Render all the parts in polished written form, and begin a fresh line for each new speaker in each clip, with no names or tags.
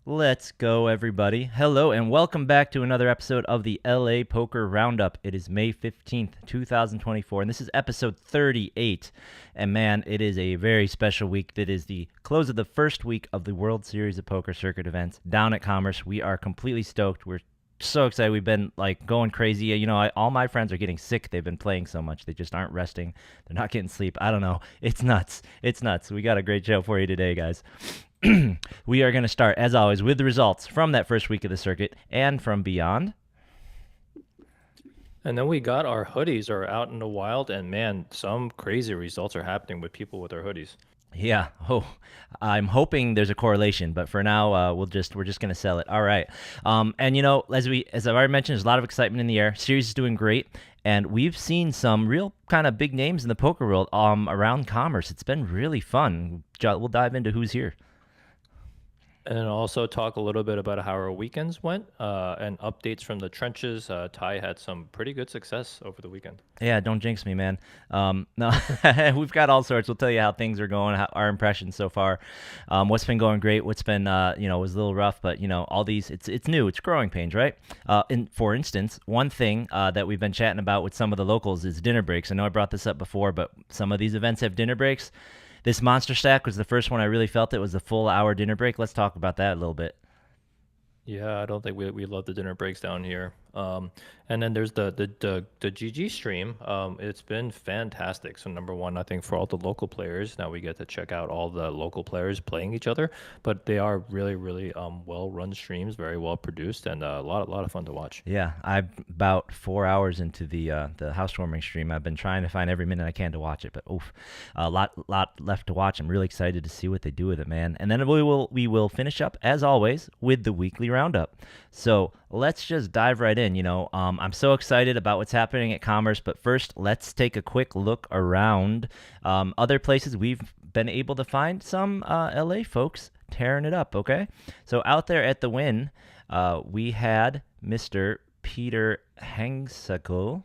Let's go, everybody. Hello, and welcome back to another episode of the LA Poker Roundup. It is May 15th, 2024, and this is episode 38. And man, it is a very special week. That is the close of the first week of the World Series of Poker Circuit events down at Commerce. We are completely stoked. We're so excited. We've been going crazy. All my friends are getting sick. They've been playing so much. They just aren't resting. They're not getting sleep. I don't know. It's nuts. It's nuts. We got a great show for you today, guys. We are going to start, as always, with the results from that first week of the circuit and from beyond.
And then we got our hoodies are out in the wild, and man, some crazy results are happening with people with their hoodies.
Yeah. Oh, I'm hoping there's a correlation, but for now, we're just going to sell it. All right. And as I've already mentioned, there's a lot of excitement in the air. Series is doing great, and we've seen some real kind of big names in the poker world around Commerce. It's been really fun. We'll dive into who's here.
And then also talk a little bit about how our weekends went and updates from the trenches. Ty had some pretty good success over the weekend.
Yeah, don't jinx me, man. No, we've got all sorts. We'll tell you how things are going, our impressions so far, what's been going great, what's been, was a little rough, but, all these, it's new, it's growing pains, right? For instance, one thing that we've been chatting about with some of the locals is dinner breaks. I know I brought this up before, but some of these events have dinner breaks. This Monster Stack was the first one I really felt it was a full hour dinner break. Let's talk about that a little bit.
Yeah, I don't think we love the dinner breaks down here. And then there's the GG stream. It's been fantastic. So number one, I think for all the local players, now we get to check out all the local players playing each other. But they are really well run streams, very well produced, and a lot of fun to watch.
Yeah, I'm about 4 hours into the housewarming stream. I've been trying to find every minute I can to watch it, but a lot left to watch. I'm really excited to see what they do with it, man. And then we will finish up as always with the weekly roundup. So let's just dive right in. I'm so excited about what's happening at Commerce, but first, let's take a quick look around other places we've been able to find some LA folks tearing it up, okay? So out there at the Win, we had Mr. Peter Hangsackle.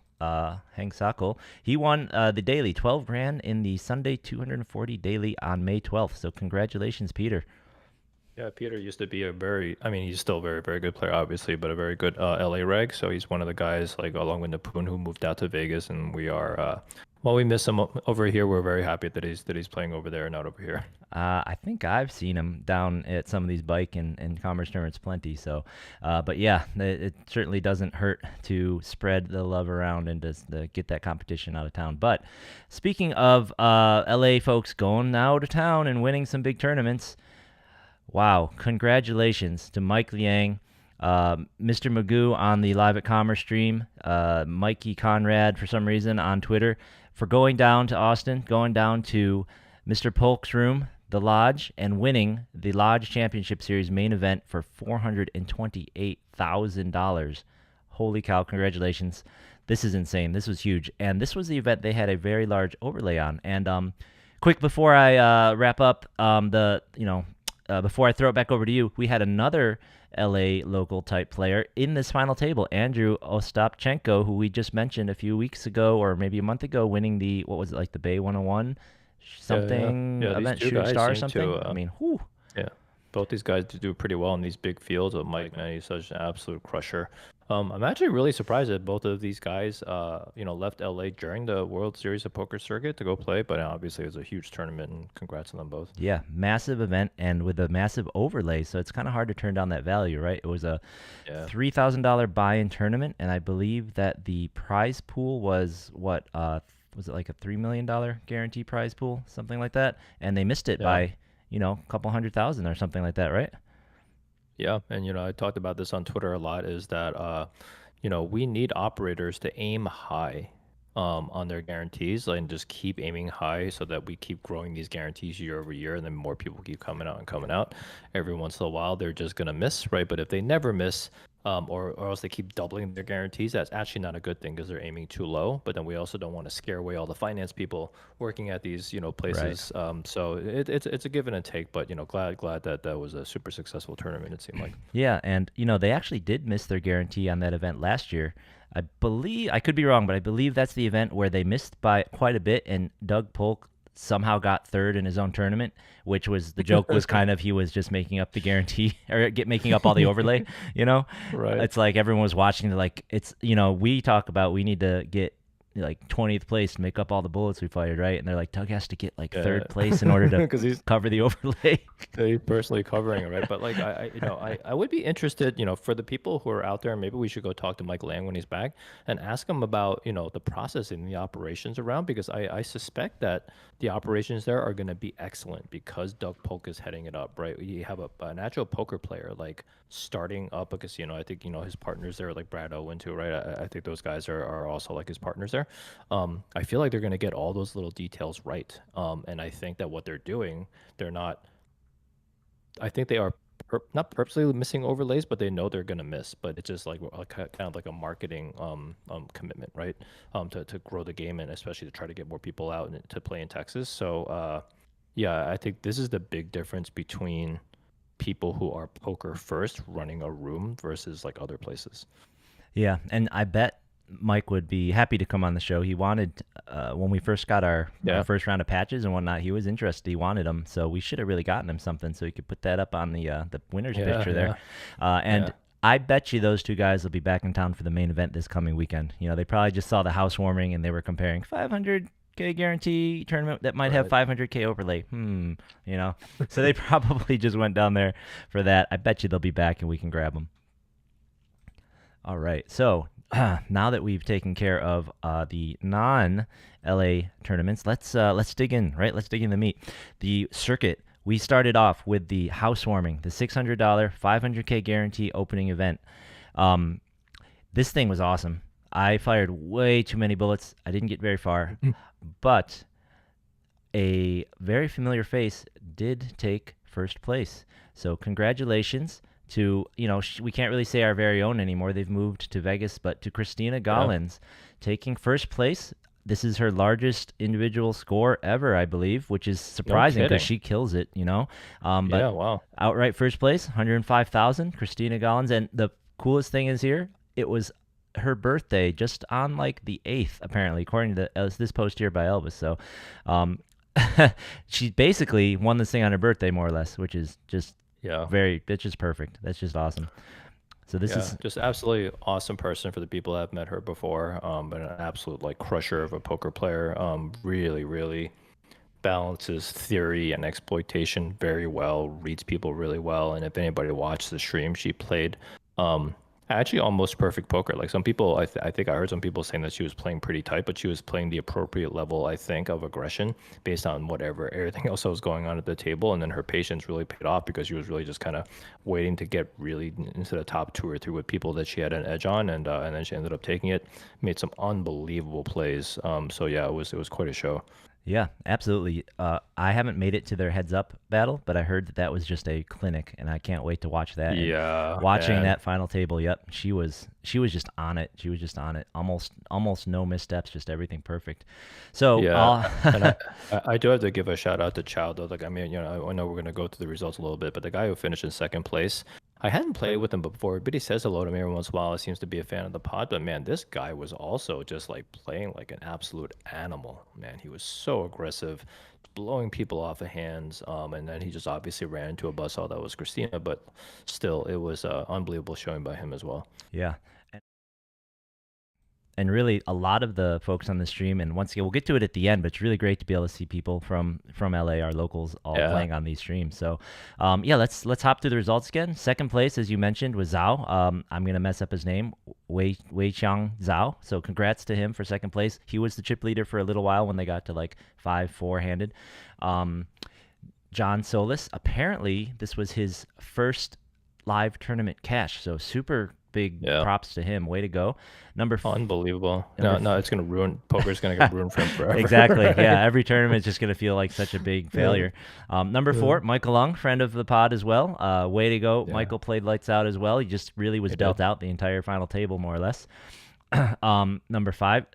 He won the daily, 12 grand in the Sunday 240 daily on May 12th. So congratulations, Peter.
Yeah, Peter used to be he's still a very good player, obviously, but a very good LA reg. So he's one of the guys, along with Napoon, who moved out to Vegas, and we are, while we miss him over here, we're very happy that he's playing over there and not over here.
I think I've seen him down at some of these bike and commerce tournaments plenty. So, but yeah, it certainly doesn't hurt to spread the love around and to get that competition out of town. But speaking of LA folks going out of town and winning some big tournaments, wow, congratulations to Mike Liang, Mr. Magoo on the Live at Commerce stream, Mikey Conrad for some reason on Twitter, for going down to Austin, going down to Mr. Polk's room, the Lodge, and winning the Lodge Championship Series main event for $428,000. Holy cow, congratulations. This is insane. This was huge. And this was the event they had a very large overlay on. And quick before I wrap up before I throw it back over to you, we had another LA local type player in this final table, Andrew Ostapchenko, who we just mentioned a few weeks ago or maybe a month ago, winning the, what was it, the Bay 101 something event, Shooting Star or something? Whew.
Yeah, both these guys do pretty well in these big fields. Mike, man, he's such an absolute crusher. I'm actually really surprised that both of these guys, left LA during the World Series of Poker circuit to go play. But obviously, it was a huge tournament, and congrats on them both.
Yeah, massive event and with a massive overlay, so it's kind of hard to turn down that value, right? It was a $3,000 buy-in tournament, and I believe that the prize pool was what? Was it like a $3 million guarantee prize pool, something like that? And they missed it by, a couple $100,000 or something like that, right?
Yeah, and I talked about this on Twitter a lot, is that we need operators to aim high on their guarantees and just keep aiming high so that we keep growing these guarantees year over year, and then more people keep coming out and coming out. Every once in a while, they're just going to miss, right? But if they never miss, or else they keep doubling their guarantees, that's actually not a good thing because they're aiming too low. But then we also don't want to scare away all the finance people working at these places.
Right.
So it's a give and a take. But glad that was a super successful tournament, it seemed like.
Yeah, and they actually did miss their guarantee on that event last year. I believe, I could be wrong, but I believe that's the event where they missed by quite a bit, and Doug Polk somehow got third in his own tournament, which was the joke was kind of he was just making up the guarantee or making up all the overlay. You know,
Right.
it's like everyone was watching. Like it's we talk about we need to get like 20th place to make up all the bullets we fired, right? And they're like, Doug has to get like
Yeah.
third place in order to
Because he's
cover the overlay.
personally covering it, right? But like I would be interested, for the people who are out there, maybe we should go talk to Mike Lang when he's back and ask him about, the process and the operations around, because I suspect that the operations there are going to be excellent because Doug Polk is heading it up, right? You have a natural poker player like starting up a casino. I think, his partners there, like Brad Owen too, right? I think those guys are also like his partners there. I feel like they're going to get all those little details right. And I think that what they're doing, they're not, I think they are not purposely missing overlays, but they know they're gonna miss. But it's just like kind of like a marketing commitment, right? To grow the game and especially to try to get more people out and to play in Texas. So yeah, I think this is the big difference between people who are poker first running a room versus like other places.
Yeah, and I bet Mike would be happy to come on the show. He wanted when we first got our
Yeah.
first round of patches and whatnot. He was interested. He wanted them, so we should have really gotten him something so he could put that up on the winners
Yeah,
picture there.
yeah,
And
yeah.
I bet you those two guys will be back in town for the main event this coming weekend. They probably just saw the housewarming and they were comparing 500K guarantee tournament that might have
Right.
500K overlay. So they probably just went down there for that. I bet you they'll be back and we can grab them. All right. So now that we've taken care of the non-LA tournaments, let's dig in. Right. Let's dig in the meat. The circuit. We started off with the housewarming, the $600, 500K guarantee opening event. This thing was awesome. I fired way too many bullets. I didn't get very far, but a very familiar face did take first place. So congratulations to, we can't really say our very own anymore. They've moved to Vegas, but to Christina
Yeah.
Gollins taking first place. This is her largest individual score ever, I believe, which is surprising because
kidding.
she kills it, But
Yeah. Wow.
outright first place, 105,000, Christina Gollins. And the coolest thing is here, it was her birthday just on like the 8th, apparently, according to this post here by Elvis. So she basically won this thing on her birthday, more or less, which is just
Yeah.
that's just perfect. That's just awesome. So this
Yeah,
is
just absolutely awesome person for the people that have met her before. But an absolute like crusher of a poker player. Really, really balances theory and exploitation very well, reads people really well. And if anybody watched the stream, she played actually almost perfect poker. Like some people, I think I heard some people saying that she was playing pretty tight, but she was playing the appropriate level, I think, of aggression based on whatever everything else that was going on at the table. And then her patience really paid off because she was really just kind of waiting to get really into the top 2 or 3 with people that she had an edge on, and then she ended up taking it, made some unbelievable plays. So yeah, it was quite a show.
Yeah, absolutely. I haven't made it to their heads up battle, but I heard that was just a clinic, and I can't wait to watch that. And
Yeah,
watching
man.
that final table, yep, she was just on it. She was just on it. Almost no missteps, just everything perfect. So
Yeah, and I do have to give a shout out to Chow though. Like I mean, I know we're gonna go through the results a little bit, but the guy who finished in second place, I hadn't played with him before, but he says hello to me every once in a while. He seems to be a fan of the pod. But man, this guy was also just like playing like an absolute animal. Man, he was so aggressive, blowing people off of hands. And then he just obviously ran into a buzzsaw that was Christina, but still, it was unbelievable showing by him as well.
yeah. And really, a lot of the folks on the stream, and once again, we'll get to it at the end, but it's really great to be able to see people from LA, our locals, all
Yeah.
playing on these streams. So, yeah, let's hop through the results again. Second place, as you mentioned, was Zhao. I'm gonna mess up his name, Wei Chang Zhao. So, congrats to him for second place. He was the chip leader for a little while when they got to like 5-4 handed. John Solis, apparently, this was his first live tournament cash. So, super big
Yeah.
props to him. Way to go. Number
Unbelievable.
Number
No, it's gonna ruin poker's gonna get ruined for him forever.
Exactly. Yeah, every tournament is just going to feel like such a big failure. Number 4, Michael Lung, friend of the pod as well. Way to go.
Yeah.
Michael played lights out as well. He just really was
He
dealt
did.
out the entire final table, more or less. Number 5,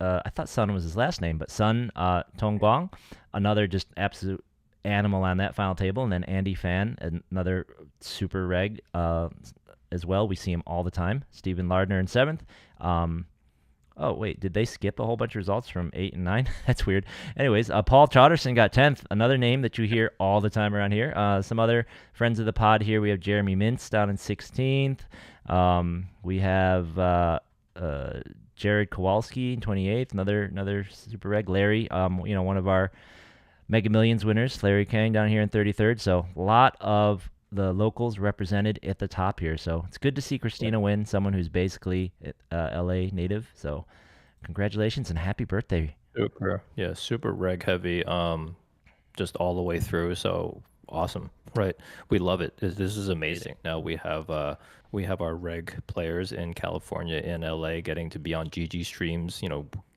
I thought Sun was his last name, but Sun Tong Guang, another just absolute animal on that final table. And then Andy Fan, another super reg as well. We see him all the time. Stephen Lardner in 7th. Oh, wait, did they skip a whole bunch of results from 8 and 9? That's weird. Anyways, Paul Chotterson got 10th, another name that you hear all the time around here. Some other friends of the pod here. We have Jeremy Mintz down in 16th. We have Jared Kowalski in 28th, another super reg. Larry, one of our Mega Millions winners, Larry Kang down here in 33rd. So a lot of the locals represented at the top here. So it's good to see Christina win, someone who's basically LA native. So congratulations and happy birthday.
Super reg heavy, just all the way through. So awesome, right? We love it. This is amazing. Now we have our reg players in California, in LA, getting to be on GG streams.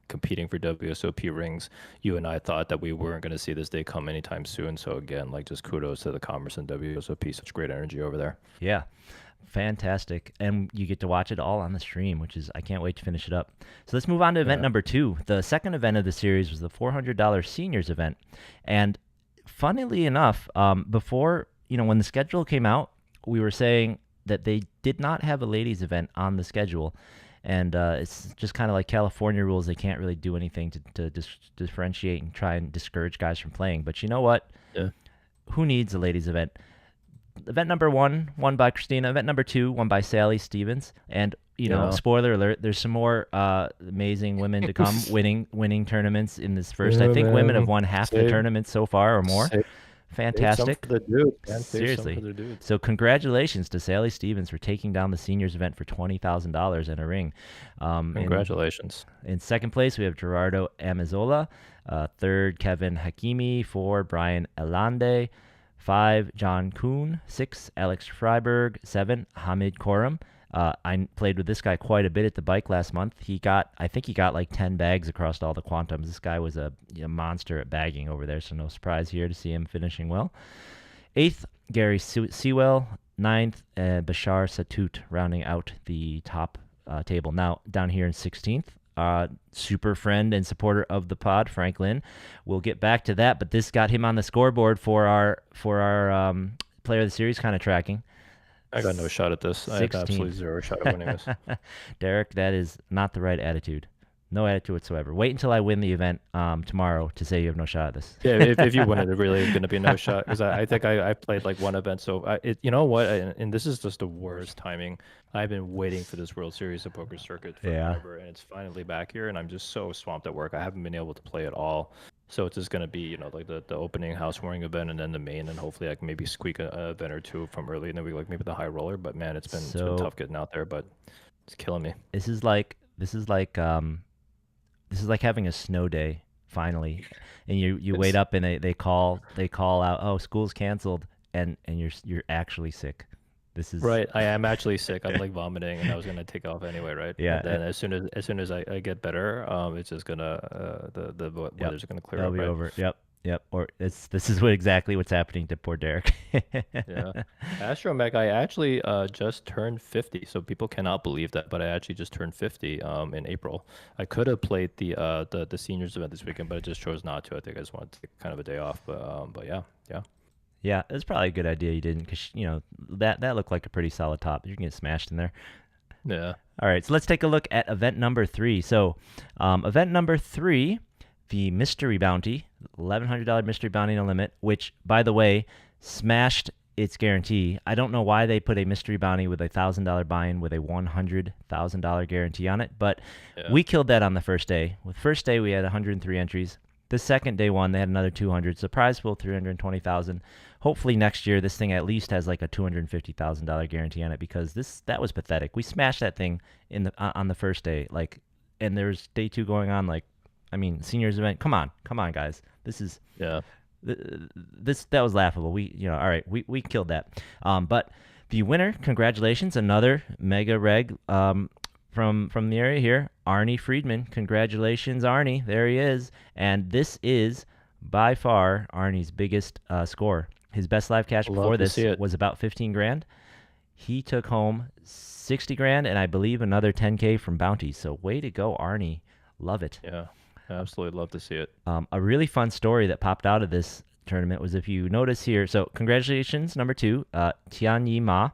Competing for WSOP rings. You and I thought that we weren't going to see this day come anytime soon. So again, just kudos to the Commerce and WSOP. Such great energy over there.
Yeah. Fantastic. And you get to watch it all on the stream, which is, I can't wait to finish it up. So let's move on to event number 2. The second event of the series was the $400 seniors event. And funnily enough, before, when the schedule came out, we were saying that they did not have a ladies event on the schedule. And it's just kind of like California rules. They can't really do anything to differentiate and try and discourage guys from playing. But you know what?
Yeah.
Who needs a ladies event? Event number 1 won by Christina. Event number 2 won by Sally Stevens. And spoiler alert, there's some more amazing women to come winning tournaments in this first. I think women have won half the tournaments so far or more. Fantastic.
For the dudes, man.
Seriously.
For the dudes.
So congratulations to Sally Stevens for taking down the seniors event for $20,000 and a ring.
Congratulations.
In second place, we have Gerardo Amazola. Third, Kevin Hakimi. 4, Brian Elande. 5, John Kuhn. 6, Alex Freiberg. 7, Hamid Koram. I played with this guy quite a bit at the bike last month. I think he got like 10 bags across all the quantums. This guy was a monster at bagging over there, so no surprise here to see him finishing well. 8th, Gary Sewell. 9th, Bashar Satut, rounding out the top table. Now, down here in 16th, super friend and supporter of the pod, Frank Lynn. We'll get back to that, but this got him on the scoreboard for our player of the series kind of tracking.
I got no shot at this. I have absolutely zero shot at winning this.
Derek, that is not the right attitude. No attitude whatsoever. Wait until I win the event tomorrow to say you have no shot at this.
Yeah, if you win it, it really is going to be no shot. Because I think I played like one event. So you know what? And this is just the worst timing. I've been waiting for this World Series of Poker Circuit forever, and it's finally back here. And I'm just so swamped at work. I haven't been able to play at all. So it's just going to be, like the opening housewarming event and then the main, and hopefully I can maybe squeak an event or two from early, and then we maybe the high roller. But man, it's been tough getting out there, but it's killing me.
This is like having a snow day finally, and you wait up and they call out, oh, school's canceled, and you're actually sick. This is
right. I am actually sick. I'm like vomiting, and I was gonna take off anyway, right?
Yeah.
And then as soon as I get better, it's just gonna the weather's gonna clear
That'll
up.
Be
right?
over. Yep. Or this is exactly what's happening to poor Derek.
Yeah. Astromech, I actually just turned 50, so people cannot believe that, but I actually just turned 50 in April. I could have played the seniors event this weekend, but I just chose not to. I think I just wanted to take kind of a day off, but yeah.
Yeah, it's probably a good idea you didn't, because that looked like a pretty solid top. You can get smashed in there.
Yeah.
All right, so let's take a look at event number 3. So, event number 3, the mystery bounty, $1,100 mystery bounty no limit, which, by the way, smashed its guarantee. I don't know why they put a mystery bounty with a $1,000 buy-in with a $100,000 guarantee on it, but we killed that on the first day. With first day, we had 103 entries. The second day one, they had another 200. So prize pool, 320,000. Hopefully next year, this thing at least has like a $250,000 guarantee on it, because that was pathetic. We smashed that thing on the first day, and there's day 2 going on. Seniors event. Come on, guys. This is that was laughable. All right, we killed that. But the winner, congratulations, another mega reg from the area here, Arnie Friedman. Congratulations, Arnie. There he is. And this is by far Arnie's biggest score. His best live cash before this was about 15 grand. He took home 60 grand and I believe another 10K from bounties. So way to go, Arnie. Love it.
Yeah, I absolutely love to see it.
A really fun story that popped out of this tournament was, if you notice here, so congratulations, number 2, Tian Yi Ma.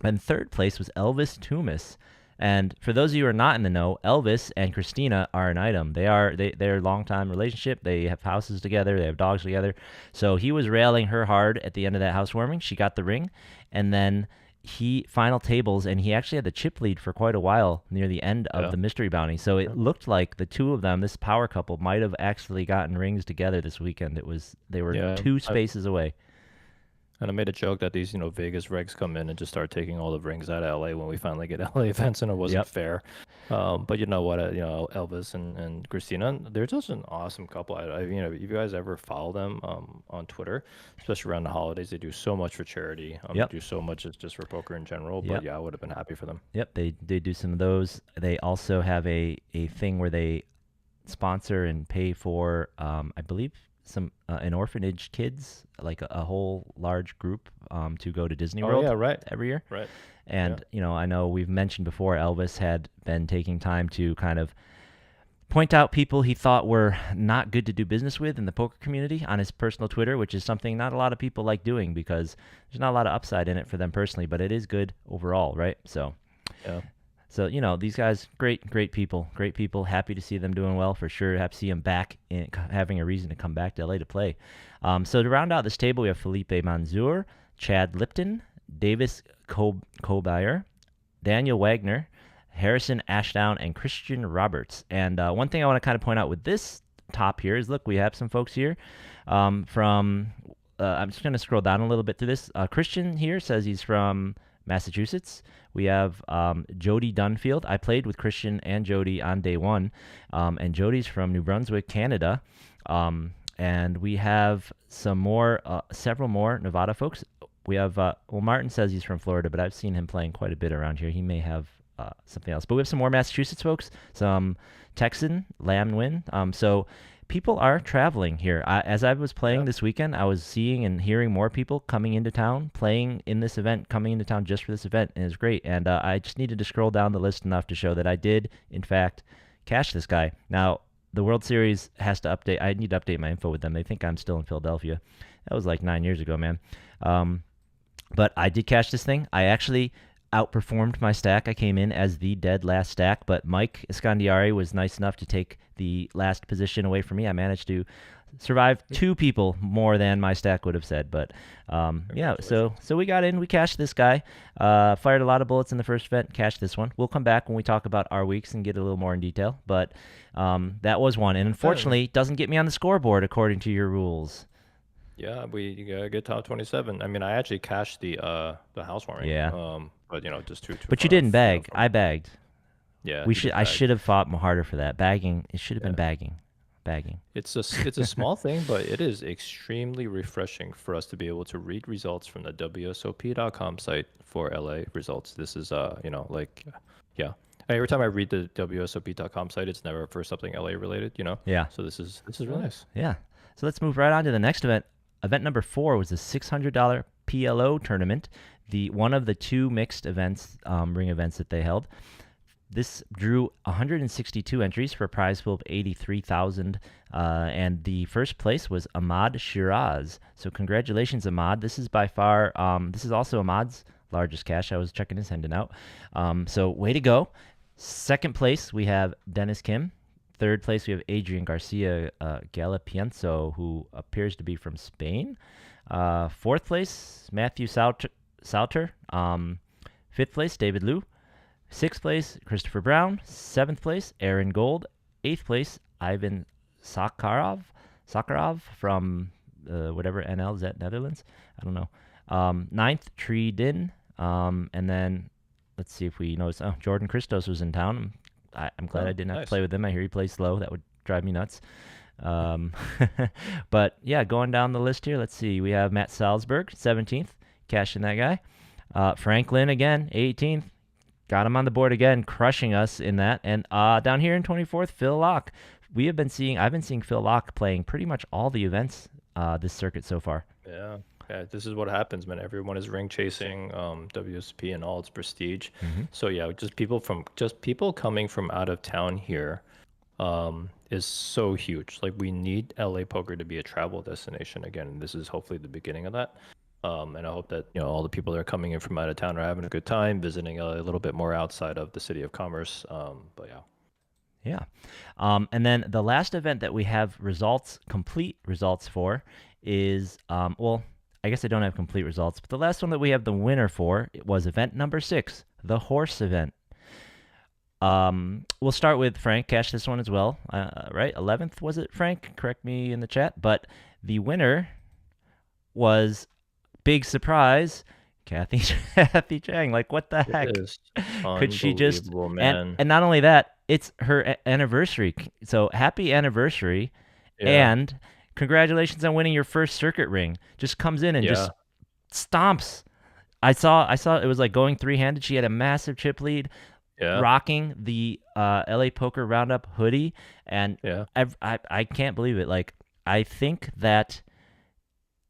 And third place was Elvis Tumis. And for those of you who are not in the know, Elvis and Christina are an item. They're a long time relationship. They have houses together. They have dogs together. So he was railing her hard at the end of that housewarming. She got the ring, and then he final tables, and he actually had the chip lead for quite a while near the end of
Yeah.
the mystery bounty. So it looked like the two of them, this power couple, might have actually gotten rings together this weekend. They were
Yeah.
two spaces away.
And I made a joke that these, Vegas regs come in and just start taking all the rings out of LA when we finally get LA events, and it wasn't
Yep.
fair. But you know what? Elvis and Christina, they're just an awesome couple. If you guys ever follow them on Twitter, especially around the holidays, they do so much for charity.
Yep.
They do so much just for poker in general.
Yep.
But yeah, I would have been happy for them.
Yep, they do some of those. They also have a thing where they sponsor and pay for, I believe, some an orphanage kids, like a whole large group, to go to Disney
Oh
World
yeah, right,
every year.
right.
And I know we've mentioned before, Elvis had been taking time to kind of point out people he thought were not good to do business with in the poker community on his personal Twitter, which is something not a lot of people like doing because there's not a lot of upside in it for them personally, but it is good overall, right? So
Yeah.
these guys, great people, Happy to see them doing well for sure. Happy to see them back in, having a reason to come back to LA to play. So to round out this table, we have Felipe Manzur, Chad Lipton, Davis Kobeyer, Daniel Wagner, Harrison Ashdown, and Christian Roberts. And one thing I want to kind of point out with this top here is, look, we have some folks here from. I'm just going to scroll down a little bit through this. Christian here says he's from Massachusetts. We have Jody Dunfield. I played with Christian and Jody on day one, and Jody's from New Brunswick, Canada. And we have several more Nevada folks. We have, Martin says he's from Florida, but I've seen him playing quite a bit around here. He may have something else. But we have some more Massachusetts folks, some Texan, Lamwin. So people are traveling here. As I was playing this weekend, I was seeing and hearing more people coming into town, playing in this event, coming into town just for this event, and it's great. And I just needed to scroll down the list enough to show that I did, in fact, cash this guy. Now, the World Series has to update. I need to update my info with them. They think I'm still in Philadelphia. That was like 9 years ago, man. But I did cash this thing. I actually outperformed my stack. I came in as the dead last stack, but Mike Escondiari was nice enough to take the last position away from me. I managed to survive two people more than my stack would have said. But yeah, so we got in. We cashed this guy. Fired a lot of bullets in the first event. Cashed this one. We'll come back when we talk about our weeks and get a little more in detail. But that was one, and unfortunately, doesn't get me on the scoreboard according to your rules.
Yeah, you gotta get top 27. I mean, I actually cashed the housewarming.
Yeah.
But just too
But
far
you didn't
off,
bag.
from-
I bagged.
Yeah,
We
he
should.
did
I
bag.
should have fought more harder for that. Bagging. It should have been
Yeah.
bagging. Bagging.
It's a small thing, but it is extremely refreshing for us to be able to read results from the WSOP.com site for LA results. This is yeah. Every time I read the WSOP.com site, it's never for something LA related,
Yeah.
So this is really nice.
Yeah. So let's move right on to the next event. Event number 4 was the $600 PLO tournament, the one of the two mixed events, ring events that they held. This drew 162 entries for a prize pool of 83,000, and the first place was Ahmad Shiraz. So congratulations, Ahmad. This is by far, this is also Ahmad's largest cash. I was checking his handing out. So way to go. Second place, we have Dennis Kim. Third place, we have Adrian Garcia Galapienzo, who appears to be from Spain. Fourth place, Matthew Sauter. Fifth place, David Liu. Sixth place, Christopher Brown. Seventh place, Aaron Gold. Eighth place, Ivan Sakharov from whatever NL, is that Netherlands? I don't know. Ninth, Tree Din. And then let's see if we notice. Oh, Jordan Christos was in town. I'm glad I didn't have to play with him. I hear he plays slow. That would drive me nuts. But yeah, going down the list here, let's see. We have Matt Salzberg, 17th, cashing that guy. Franklin again, 18th. Got him on the board again, crushing us in that. And down here in 24th, Phil Locke. I've been seeing Phil Locke playing pretty much all the events this circuit so far.
Yeah. Yeah, this is what happens, man. Everyone is ring chasing WSP and all its prestige. So yeah, just people coming from out of town here is so huge. Like we need LA poker to be a travel destination again. And this is hopefully the beginning of that. And I hope that all the people that are coming in from out of town are having a good time, visiting a little bit more outside of the city of commerce. But yeah.
Yeah. And then the last event that we have complete results for is, well, I guess I don't have complete results, but the last one that we have the winner for was event number 6, the horse event. We'll start with Frank. Cash this one as well, right? 11th was it, Frank? Correct me in the chat. But the winner was, big surprise, Kathy Chang. Like, what the heck?
It is
Could she just
unbelievable,
and
man.
and not only that, it's her anniversary. So happy anniversary,
Yeah,
and congratulations on winning your first circuit ring. Just comes in and
yeah,
just stomps. I saw it was like going three-handed. She had a massive chip lead,
yeah,
rocking the LA Poker Roundup hoodie, and
yeah.
I can't believe it. Like, I think that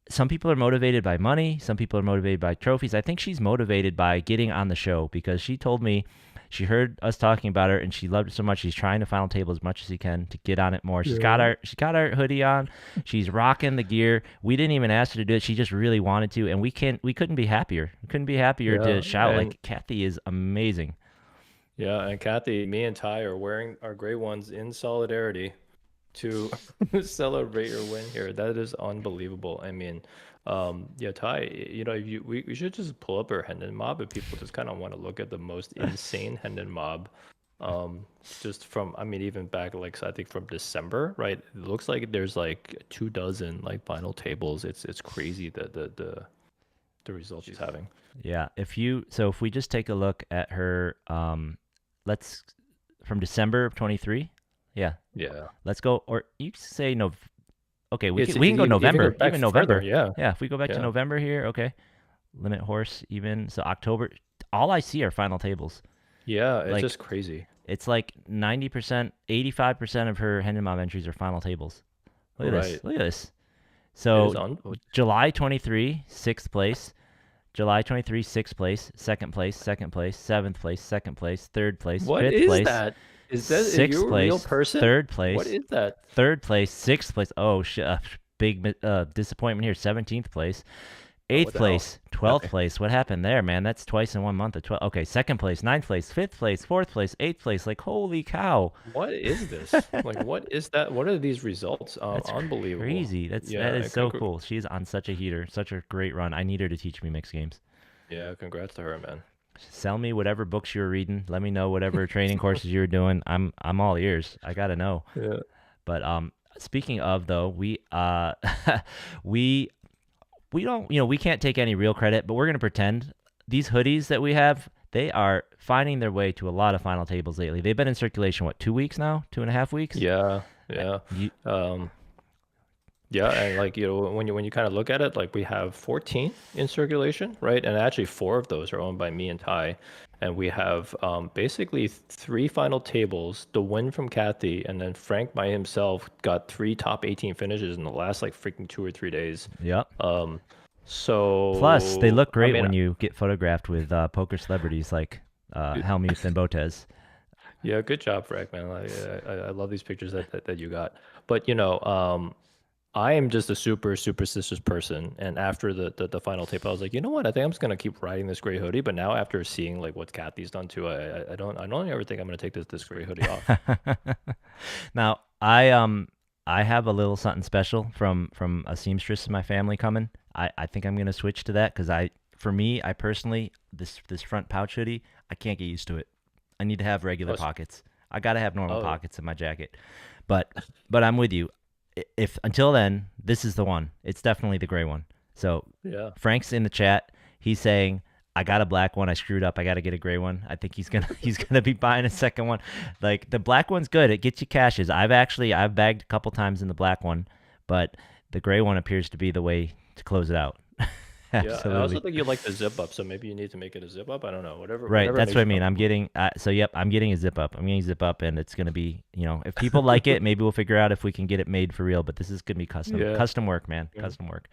some people are motivated by money, some people are motivated by trophies. I think she's motivated by getting on the show, because she told me she heard us talking about her and she loved it so much she's trying to final table as much as she can to get on it more.
Yeah.
She's got our hoodie on. She's rocking the gear. We didn't even ask her to do it. She just really wanted to, and we couldn't be happier. We couldn't be happier to
Yeah,
shout.
and
Like, Kathy is amazing.
yeah, and Kathy, me and Ty are wearing our gray ones in solidarity to celebrate your win here. That is unbelievable. I mean, yeah, Ty, we should just pull up our Hendon mob if people just kind of want to look at the most insane Hendon mob. Just from, I mean, even back like so I think from December, right? It looks like there's like 2 dozen like final tables. It's crazy the results she's having.
Yeah, if we just take a look at her, let's from December of 23. Yeah,
Yeah.
let's go, or you say no. Okay,
It's
we can go
even
November,
goes back
even
further.
November.
Yeah.
Yeah, if we go back to
Yeah.
November here, okay. Limit horse even. So October, all I see are final tables.
Yeah, it's
Like,
just crazy.
it's like 90%, 85% of her Hendon Mob entries are final tables. Look at this.
Right.
Look at this.
It
So
is on.
July 23, 6th place. July 23, 6th place, 2nd place, 2nd place, 7th place, 2nd place, 3rd place,
What
5th
is
place,
that? Is
6th
you a real
place,
person?
3rd
What
place,
is that?
3rd place, 6th place. Oh, shit. Big disappointment here. 17th place,
Oh,
8th
what the hell?
place, 12th
Okay.
place. What happened there, man? That's twice in 1 month. Okay, 2nd place, 9th place, 5th place, 4th place, 8th place. Like, holy cow.
What is this? Like, what is that? What are these results?
That's
Unbelievable.
crazy. That
Yeah,
is so cool. She's on such a heater, such a great run. I need her to teach me mixed games.
yeah, congrats to her, man.
Sell me whatever books you were reading. Let me know whatever training courses you were doing. I'm all ears. I gotta know.
Yeah.
But speaking of, though, we we don't, we can't take any real credit, but we're gonna pretend these hoodies that we have, they are finding their way to a lot of final tables lately. They've been in circulation, what, 2 weeks now, 2.5 weeks?
Yeah, yeah.
You,
Um, Yeah, and like when you kind of look at it, like we have 14 in circulation, right? And actually 4 of those are owned by me and Ty, and we have basically 3 final tables, the win from Kathy, and then Frank by himself got 3 top 18 finishes in the last like freaking 2 or 3 days.
yep.
Um,
Plus, they look
so I
great
mean,
when you get photographed with poker celebrities like
good-
Hellmuth and Botez.
yeah, good job, Frank, man. I love these pictures that you got. But I am just a super superstitious person, and after the final tape, I was like, you know what? I think I'm just gonna keep riding this gray hoodie. But now, after seeing like what Kathy's done too, I don't ever think I'm gonna take this gray hoodie off.
Now, I have a little something special from a seamstress in my family coming. I think I'm gonna switch to that, because for me, I personally, this front pouch hoodie, I can't get used to it. I need to have regular
Oh,
pockets. I gotta have normal
oh,
pockets in my jacket. But I'm with you. If until then, this is the one. It's definitely the gray one. So
yeah.
Frank's in the chat. He's saying, I got a black one. I screwed up. I got to get a gray one. I think he's gonna he's gonna be buying a second one. Like, the black one's good. It gets you cashes. I've bagged a couple times in the black one, but the gray one appears to be the way to close it out.
Yeah, I also
Absolutely.
think you like the zip up, so maybe you need to make it a zip up. I don't know,
Right,
whatever
that's
makes
what I
you
mean. I'm
comfortable.
getting yep, I'm getting a zip up. I'm getting a zip up, and it's gonna be, if people like it, maybe we'll figure out if we can get it made for real. But this is gonna be
Yeah,
custom work, man,
yeah,
custom work.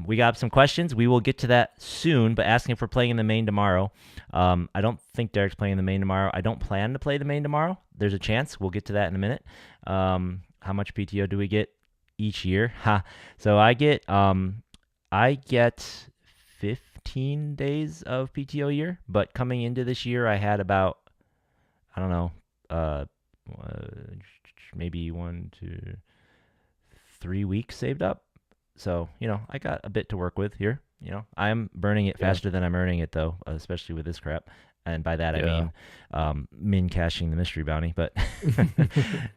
We got some questions. We will get to that soon, but asking if we're playing in the main tomorrow. I don't think Derek's playing in the main tomorrow. I don't plan to play the main tomorrow. There's a chance. We'll get to that in a minute. How much PTO do we get each year? Ha. So I get I get 15 days of PTO a year, but coming into this year, I had about, I don't know, uh, uh, maybe 1, 2, 3 weeks saved up. So, I got a bit to work with here. I'm burning it
Yeah.
faster than I'm earning it, though, especially with this crap. And by that, I
Yeah.
mean min cashing the mystery bounty, but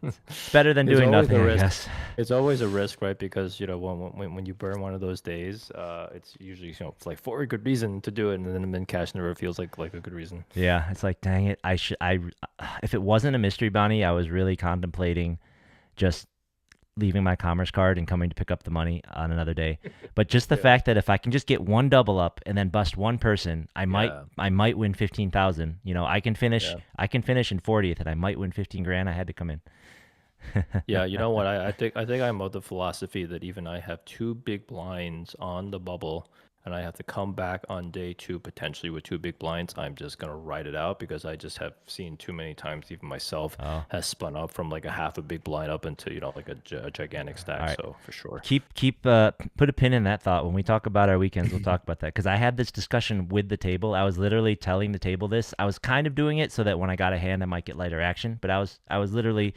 it's better than
It's
doing
always
nothing,
a
I
risk.
guess.
It's always a risk, right? Because when you burn one of those days, it's usually it's like for a good reason to do it, and then the min cash never feels like a good reason.
Yeah, it's like, dang it. If it wasn't a mystery bounty, I was really contemplating just leaving my commerce card and coming to pick up the money on another day. But just the
Yeah.
fact that if I can just get one double up and then bust one person, I might
Yeah.
I might win 15,000.
Yeah.
I can finish in 40th and I might win 15 grand. I had to come in.
Yeah, you know what? I think I'm of the philosophy that even I have two big blinds on the bubble and I have to come back on day two potentially with two big blinds, I'm just gonna ride it out because I just have seen too many times even myself
Oh,
has spun up from like a half a big blind up into, like a gigantic
all
stack.
right.
So for sure.
Keep put a pin in that thought. When we talk about our weekends, we'll talk about that because I had this discussion with the table. I was literally telling the table this. I was kind of doing it so that when I got a hand, I might get lighter action. But I was literally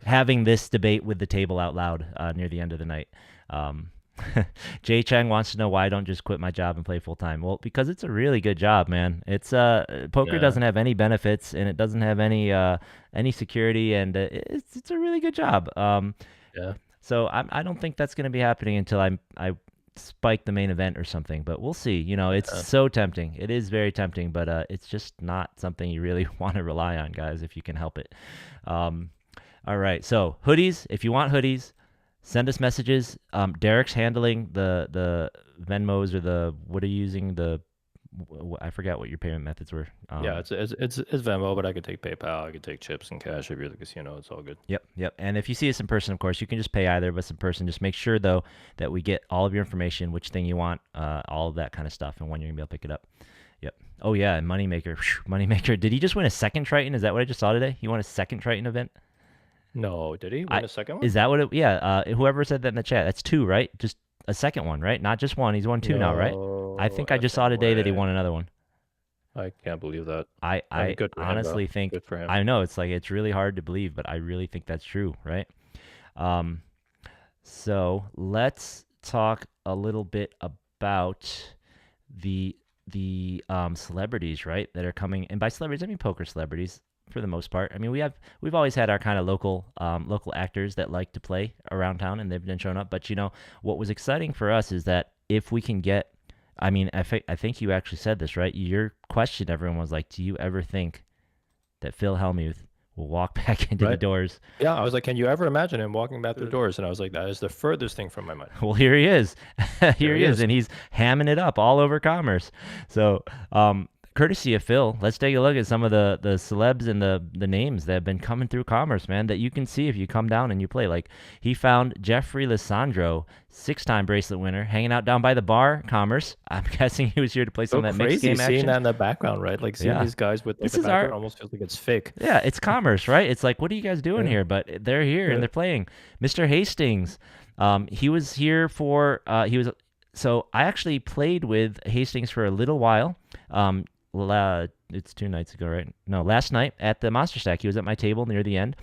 having this debate with the table out loud near the end of the night. Um, Jay Chang wants to know why I don't just quit my job and play full time. Well, because it's a really good job, man. It's poker
Yeah.
doesn't have any benefits and it doesn't have any security, and it's a really good job.
Yeah.
So I don't think that's going to be happening until I spike the main event or something. But we'll see. It's
Yeah.
so tempting. It is very tempting, but it's just not something you really want to rely on, guys, if you can help it. Um, all right. So hoodies, if you want hoodies, send us messages. Derek's handling the Venmos or what are you using? I forgot what your payment methods were.
Yeah, it's Venmo, but I could take PayPal, I could take chips and cash if you're the casino. It's all good.
Yep. And if you see us in person, of course, you can just pay either of us in person. Just make sure, though, that we get all of your information, which thing you want, all of that kind of stuff, and when you're going to be able to pick it up. Yep. Oh, yeah, and Moneymaker. Moneymaker. Did he just win a second Triton? Is that what I just saw today? He won a second Triton event?
No, did he
I
win a second one?
Is that what it? Yeah. Whoever said that in the chat, that's two, right? Just a second one, right? Not just one. He's won two now, right? I
No
think I just saw
effing
today that he
way.
won another one.
I can't believe that. I mean,
I
good for him though.
honestly think
Good for him.
I know it's like it's really hard to believe, but I really think that's true, right? Um, so let's talk a little bit about the celebrities, right, that are coming. And by celebrities, I mean poker celebrities for the most part. I mean we've always had our kind of local actors that like to play around town, and they've been showing up. But what was exciting for us is that if we can get, I mean, I think you actually said this, right? Your question, everyone was like, do you ever think that Phil Hellmuth will walk back into the
Right?
doors?
Yeah, I was like, can you ever imagine him walking back through the doors? And I was like, that is the furthest thing from my mind.
Well, here he is. Here
There
he
he
is,
is.
and he's hamming it up all over Commerce. So, courtesy of Phil, let's take a look at some of the celebs and the names that have been coming through Commerce, man, that you can see if you come down and you play. Like, he found Jeffrey Lissandro, 6-time bracelet winner, hanging out down by the bar, Commerce. I'm guessing he was here to play some
So
of that mixed
crazy
game
seeing
action.
that in the background, right? Like seeing
Yeah.
these guys with like
This
the
is
background
our
almost feels like it's fake.
Yeah, it's Commerce, right? It's like, what are you guys doing
Yeah.
here? But they're here and
Yeah.
they're playing. Mr. Hastings, he was here for so I actually played with Hastings for a little while. It's 2 nights ago, right? No, last night at the Monster Stack. He was at my table near the end.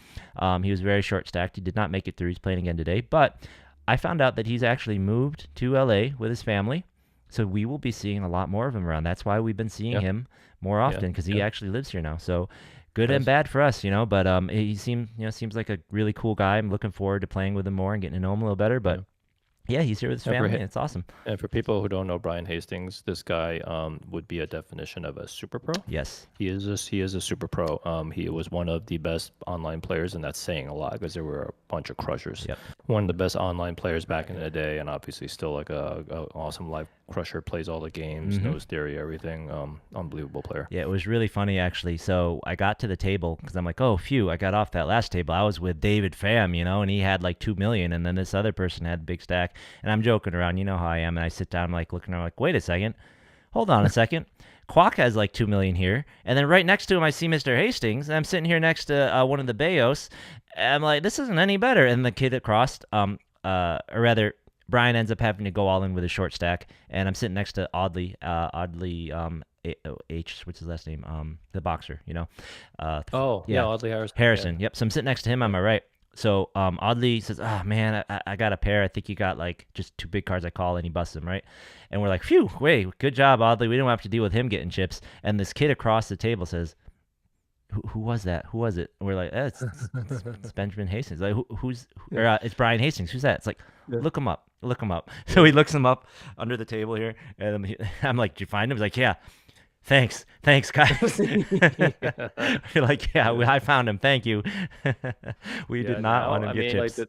He was very short stacked. He did not make it through. He's playing again today. But I found out that he's actually moved to LA with his family. So we will be seeing a lot more of him around. That's why we've been seeing
Yeah.
him more
Yeah.
often, because he
Yeah.
actually lives here now. So good and
Nice.
bad for us, But he seems like a really cool guy. I'm looking forward to playing with him more and getting to know him a little better. But
Yeah.
yeah, he's here with his
And for
family,
hi-
and it's awesome.
and for people who don't know Brian Hastings, this guy would be a definition of a super pro.
Yes.
He is a super pro. He was one of the best online players, and that's saying a lot because there were a bunch of crushers.
Yep.
One of the best online players back in the day, and obviously still like a awesome live crusher. Plays all the games,
Mhm.
knows theory, everything. Unbelievable player.
Yeah, it was really funny actually. So I got to the table because I'm like, oh, phew, I got off that last table. I was with David Pham, and he had like 2 million, and then this other person had a big stack. And I'm joking around, you know how I am. And I sit down, I'm like looking around, like, wait a second, hold on a second. Quack has like 2 million here, and then right next to him I see Mr. Hastings, and I'm sitting here next to one of the Bayos. And I'm like, this isn't any better. And the kid across, or rather, Brian ends up having to go all in with a short stack, and I'm sitting next to what's his last name? The boxer,
Oh, yeah,
yeah,
Oddly Harrison. Yeah.
Harrison. Yep. So I'm sitting next to him on my right. So Audley says, "Oh man, I got a pair. I think you got like just two big cards. I call and he busts them right." And we're like, "Phew, wait, good job, Audley. We didn't have to deal with him getting chips." And this kid across the table says, who was that? Who was it? And we're like, it's Benjamin Hastings. Like, it's Brian Hastings. Who's that? It's like,
Yeah.
look him up. Look him up. So he looks him up under the table here. And I'm like, did you find him? He's like, yeah. Thanks, guys. You're like, yeah, I found him. Thank you. We did not want him to get chips.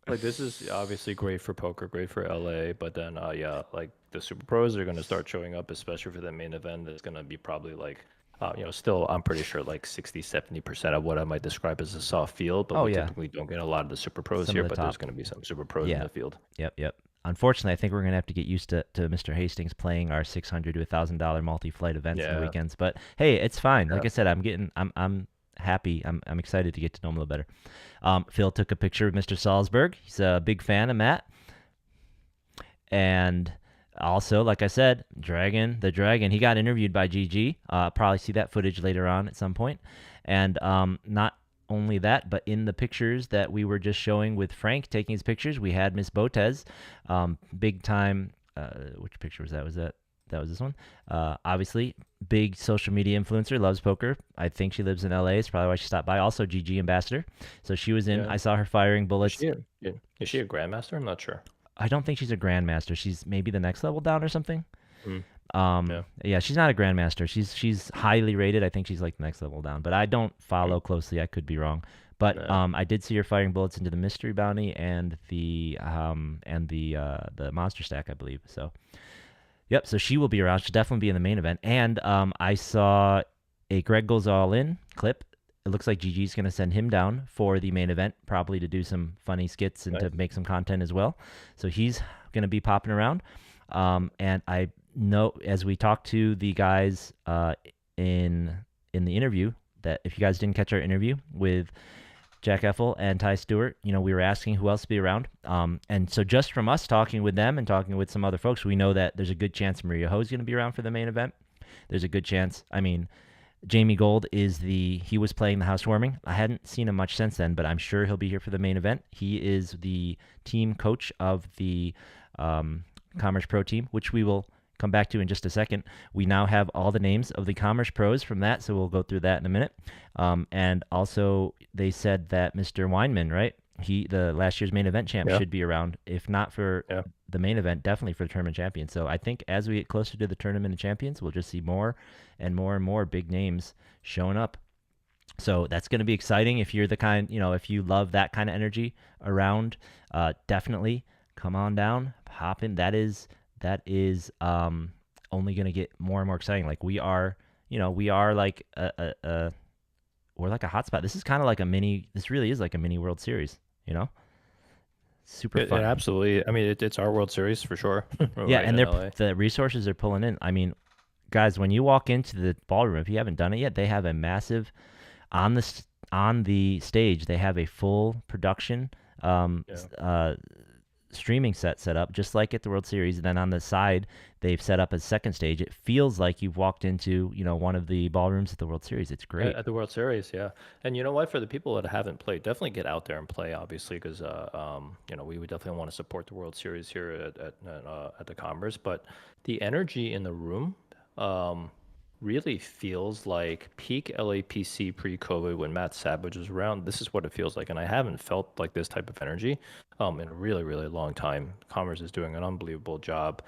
Like this is obviously great for poker, great for LA, but then yeah, like the super pros are going to start showing up, especially for the main event. It's going to be probably like still I'm pretty sure like 60-70% of what I might describe as a soft field, but we typically don't get a lot of the super pros here, but there's going to be some super pros in the field.
Yep. Unfortunately, I think we're going to have to get used to Mr. Hastings playing our $600 to $1,000 multi-flight events on the weekends. But hey, it's fine. Like I said, I'm happy. I'm excited to get to know him a little better. Phil took a picture of Mr. Salzberg. He's a big fan of Matt. And also, like I said, the Dragon, he got interviewed by GG. Probably see that footage later on at some point. And not only that, but in the pictures that we were just showing with Frank taking his pictures, we had Miss Botez, big time. Which picture was that? That was this one. Obviously, big social media influencer, loves poker. I think she lives in LA. It's probably why she stopped by. Also, GG ambassador. So she was in. Yeah. I saw her firing bullets.
Is she a grandmaster? I'm not sure.
I don't think she's a grandmaster. She's maybe the next level down or something. Yeah, she's not a grandmaster. She's highly rated. I think she's like the next level down, but I don't follow closely. I could be wrong. But I did see her firing bullets into the mystery bounty and the monster stack, I believe. So, yep. So she will be around. She'll definitely be in the main event. And I saw a Greg Goes All In clip. It looks like GG's going to send him down for the main event, probably to do some funny skits and to make some content as well. So he's going to be popping around. And I know, as we talked to the guys in the interview, that if you guys didn't catch our interview with Jack Effel and Ty Stewart, we were asking who else to be around. And so just from us talking with them and talking with some other folks, we know that there's a good chance Maria Ho's going to be around for the main event. There's a good chance. I mean, Jamie Gold he was playing the housewarming. I hadn't seen him much since then, but I'm sure he'll be here for the main event. He is the team coach of the Commerce Pro team, which we will come back to in just a second. We now have all the names of the Commerce Pros from that, so we'll go through that in a minute. And also, they said that Mr. Weinman, right? The last year's main event champ, should be around, if not for the main event, definitely for the tournament champion. So I think as we get closer to the tournament of champions, we'll just see more and more big names showing up. So that's going to be exciting. If you're the kind, if you love that kind of energy around, definitely come on down, hop in. That is only going to get more and more exciting. Like we are like we're like a hotspot. This is kind of like this really is like a mini World Series, Super fun.
Absolutely. I mean, it's our World Series for sure.
Yeah, and the resources are pulling in. I mean, guys, when you walk into the ballroom, if you haven't done it yet, they have a massive on the stage. They have a full production streaming set up, just like at the World Series. And then on the side, they've set up a second stage. It feels like you've walked into one of the ballrooms at the World Series. It's great.
At the World Series, yeah. And you know what? For the people that haven't played, definitely get out there and play. Obviously, because we would definitely want to support the World Series here at the Commerce. But the energy in the room really feels like peak LAPC pre-COVID when Matt Savage was around. This is what it feels like, and I haven't felt like this type of energy in a really, really long time. Commerce is doing an unbelievable job.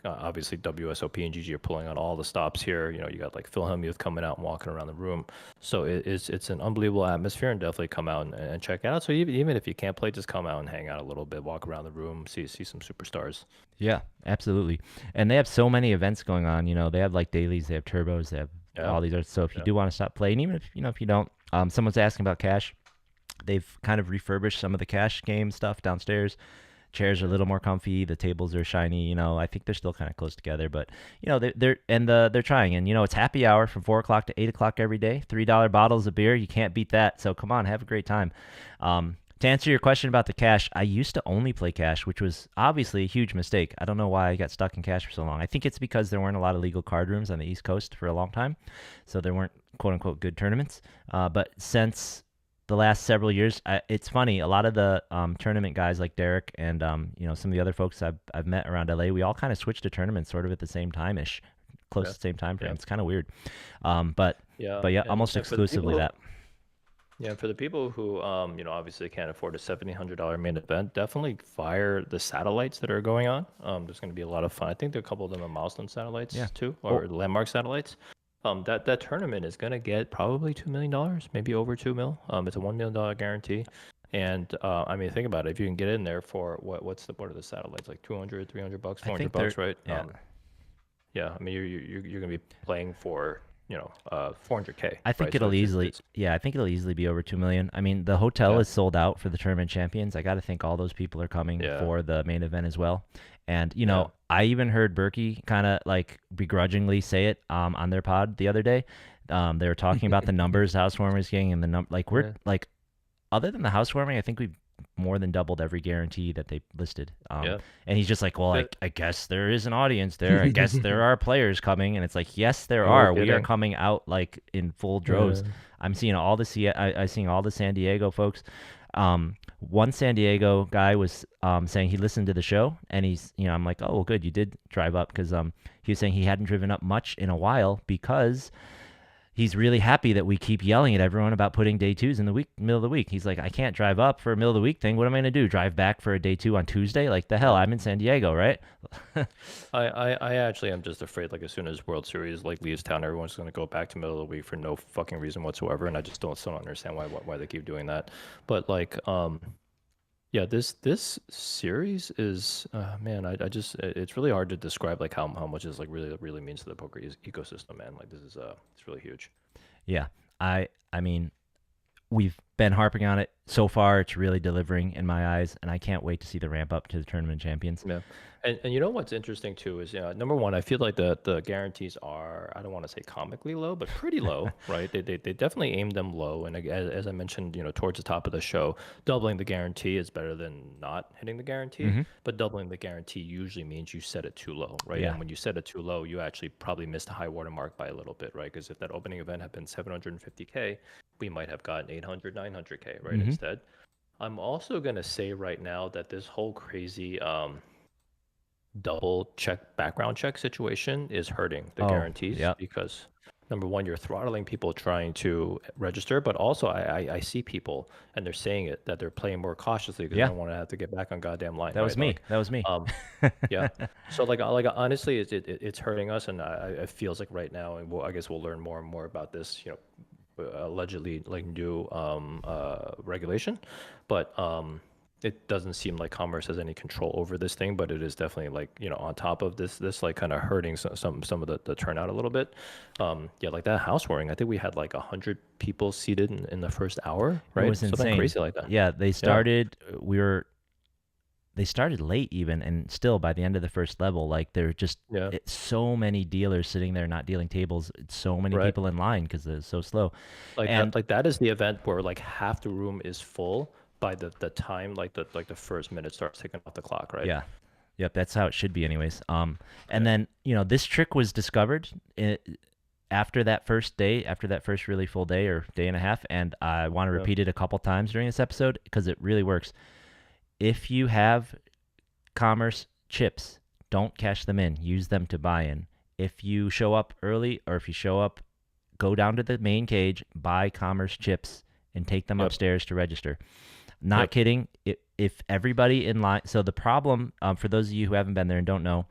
Obviously, WSOP and GG are pulling out all the stops here. You got like Phil Hellmuth coming out and walking around the room. So it's an unbelievable atmosphere, and definitely come out and check it out. So even if you can't play, just come out and hang out a little bit, walk around the room, see some superstars.
Yeah, absolutely. And they have so many events going on. They have like dailies, they have turbos, they have all these others. So if you do want to stop playing, even if you don't, someone's asking about cash. They've kind of refurbished some of the cash game stuff downstairs. Chairs are a little more comfy. The tables are shiny. I think they're still kind of close together, but they're trying. And it's happy hour from 4 o'clock to 8 o'clock every day. $3 bottles of beer, you can't beat that. So come on, have a great time. To answer your question about the cash, I used to only play cash, which was obviously a huge mistake. I don't know why I got stuck in cash for so long. I think it's because there weren't a lot of legal card rooms on the East Coast for a long time, so there weren't quote unquote good tournaments. But since the last several years, it's funny. A lot of the tournament guys like Derek and some of the other folks I've met around LA, we all kind of switched to tournaments sort of at the same time ish, close
Yeah,
to the same time frame.
yeah,
It's kind of weird, but
yeah.
but yeah,
And
almost
and for the
exclusively
people
that.
Yeah, for the people who, obviously can't afford a $1,700 main event, definitely fire the satellites that are going on. There's going to be a lot of fun. I think there are a couple of them are milestone
Yeah.
satellites too,
Oh,
or landmark satellites. That tournament is going to get probably $2 million, maybe over 2 mil. It's a $1 million guarantee. And I mean, think about it. If you can get in there for what are the satellites like 200, 300 bucks,
I
400
think they're
bucks, right?
yeah.
Yeah, I mean, you're going to be playing for 400K,
I think
right? So
it'll easily,
it's
yeah, I think it'll easily be over 2 million. I mean, the hotel
yeah,
is sold out for the tournament champions. I got to think all those people are coming
yeah,
for the main event as well. And
yeah.
I even heard Berkey kind of like begrudgingly say it on their pod the other day. They were talking about the numbers housewarmers getting and the like we're
Yeah.
like other than the housewarming, I think we've more than doubled every guarantee that they listed.
Yeah.
And he's just like, well,
Yeah.
I guess there is an audience there. I guess there are players coming, and it's like, yes, there
No
are. We are
kidding.
coming out like in full droves.
Yeah.
I'm seeing all the I seeing all the San Diego folks. One San Diego guy was saying he listened to the show, and I'm like, oh well, good, you did drive up because he was saying he hadn't driven up much in a while because he's really happy that we keep yelling at everyone about putting day twos in the week, middle of the week. He's like, I can't drive up for a middle of the week thing. What am I gonna do? Drive back for a day two on Tuesday? Like the hell?
Yeah.
I'm in San Diego, right?
I actually am just afraid like as soon as World Series like leaves town, everyone's gonna go back to middle of the week for no fucking reason whatsoever, and I just don't still don't understand why they keep doing that. But like yeah, this series is man, I just it's really hard to describe like how much this like really means to the poker ecosystem, man. Like this is it's really huge.
Yeah. I mean, we've been harping on it so far. It's really delivering in my eyes, and I can't wait to see the ramp up to the tournament champions.
Yeah. And you know what's interesting too is number one, I feel like the guarantees are, I don't want to say comically low, but pretty low, right? They definitely aim them low. And as I mentioned, towards the top of the show, doubling the guarantee is better than not hitting the guarantee.
Hmm.
But doubling the guarantee usually means you set it too low, right?
Yeah.
And when you set it too low, you actually probably missed the high water mark by a little bit, right? Because if that opening event had been 750K, we might have gotten 800, 900K, right?
Hmm.
Instead. I'm also gonna say right now that this whole crazy double check background check situation is hurting the
Oh,
guarantees
yeah.
because number one, you're throttling people trying to register, but also I see people and they're saying it that they're playing more cautiously because they
Yeah.
don't want to have to get back on goddamn line,
That was
right?
me.
Like,
That was me.
um, yeah. So like honestly, it's hurting us, and it feels like right now, and I guess we'll learn more and more about this, allegedly like new regulation, but it doesn't seem like commerce has any control over this thing, but it is definitely like on top of this like kind of hurting some of the turnout a little bit. Yeah, like that housewarming, I think we had like 100 people seated in the first hour,
It
right?
was
Something
insane.
crazy like that.
Yeah,
Yeah,
they started late even, and still by the end of the first level, like there were just
yeah,
so many dealers sitting there not dealing tables, so many
right.
people in line because it's so slow.
Like
And
that is the event where like half the room is full by the time like the first minute starts ticking off the clock, right?
yeah, yep, that's how it should be anyways. And
Yeah,
then this trick was discovered after that first day, after that first really full day or day and a half, and I want to
yeah,
repeat it a couple times during this episode because it really works. If you have commerce chips, don't cash them in. Use them to buy in. If you show up early or if you show up, go down to the main cage, buy commerce chips, and take them
yep,
upstairs to register. Not
yep,
kidding. If everybody in line, so the problem for those of you who haven't been there and don't know,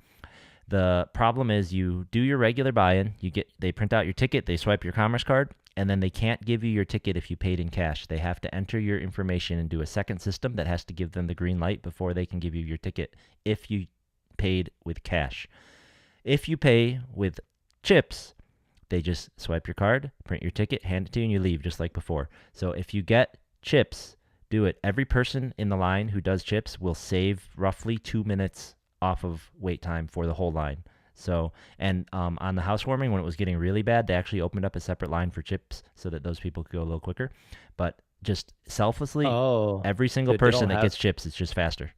the problem is you do your regular buy-in, they print out your ticket, they swipe your commerce card, and then they can't give you your ticket if you paid in cash. They have to enter your information and do a second system that has to give them the green light before they can give you your ticket if you paid with cash. If you pay with chips, they just swipe your card, print your ticket, hand it to you, and you leave just like before. So if you get chips, do it. Every person in the line who does chips will save roughly 2 minutes off of wait time for the whole line. So, and on the housewarming, when it was getting really bad, they actually opened up a separate line for chips so that those people could go a little quicker. But just selflessly,
Oh,
every single
they
person
don't
that
have.
gets chips, it's just faster.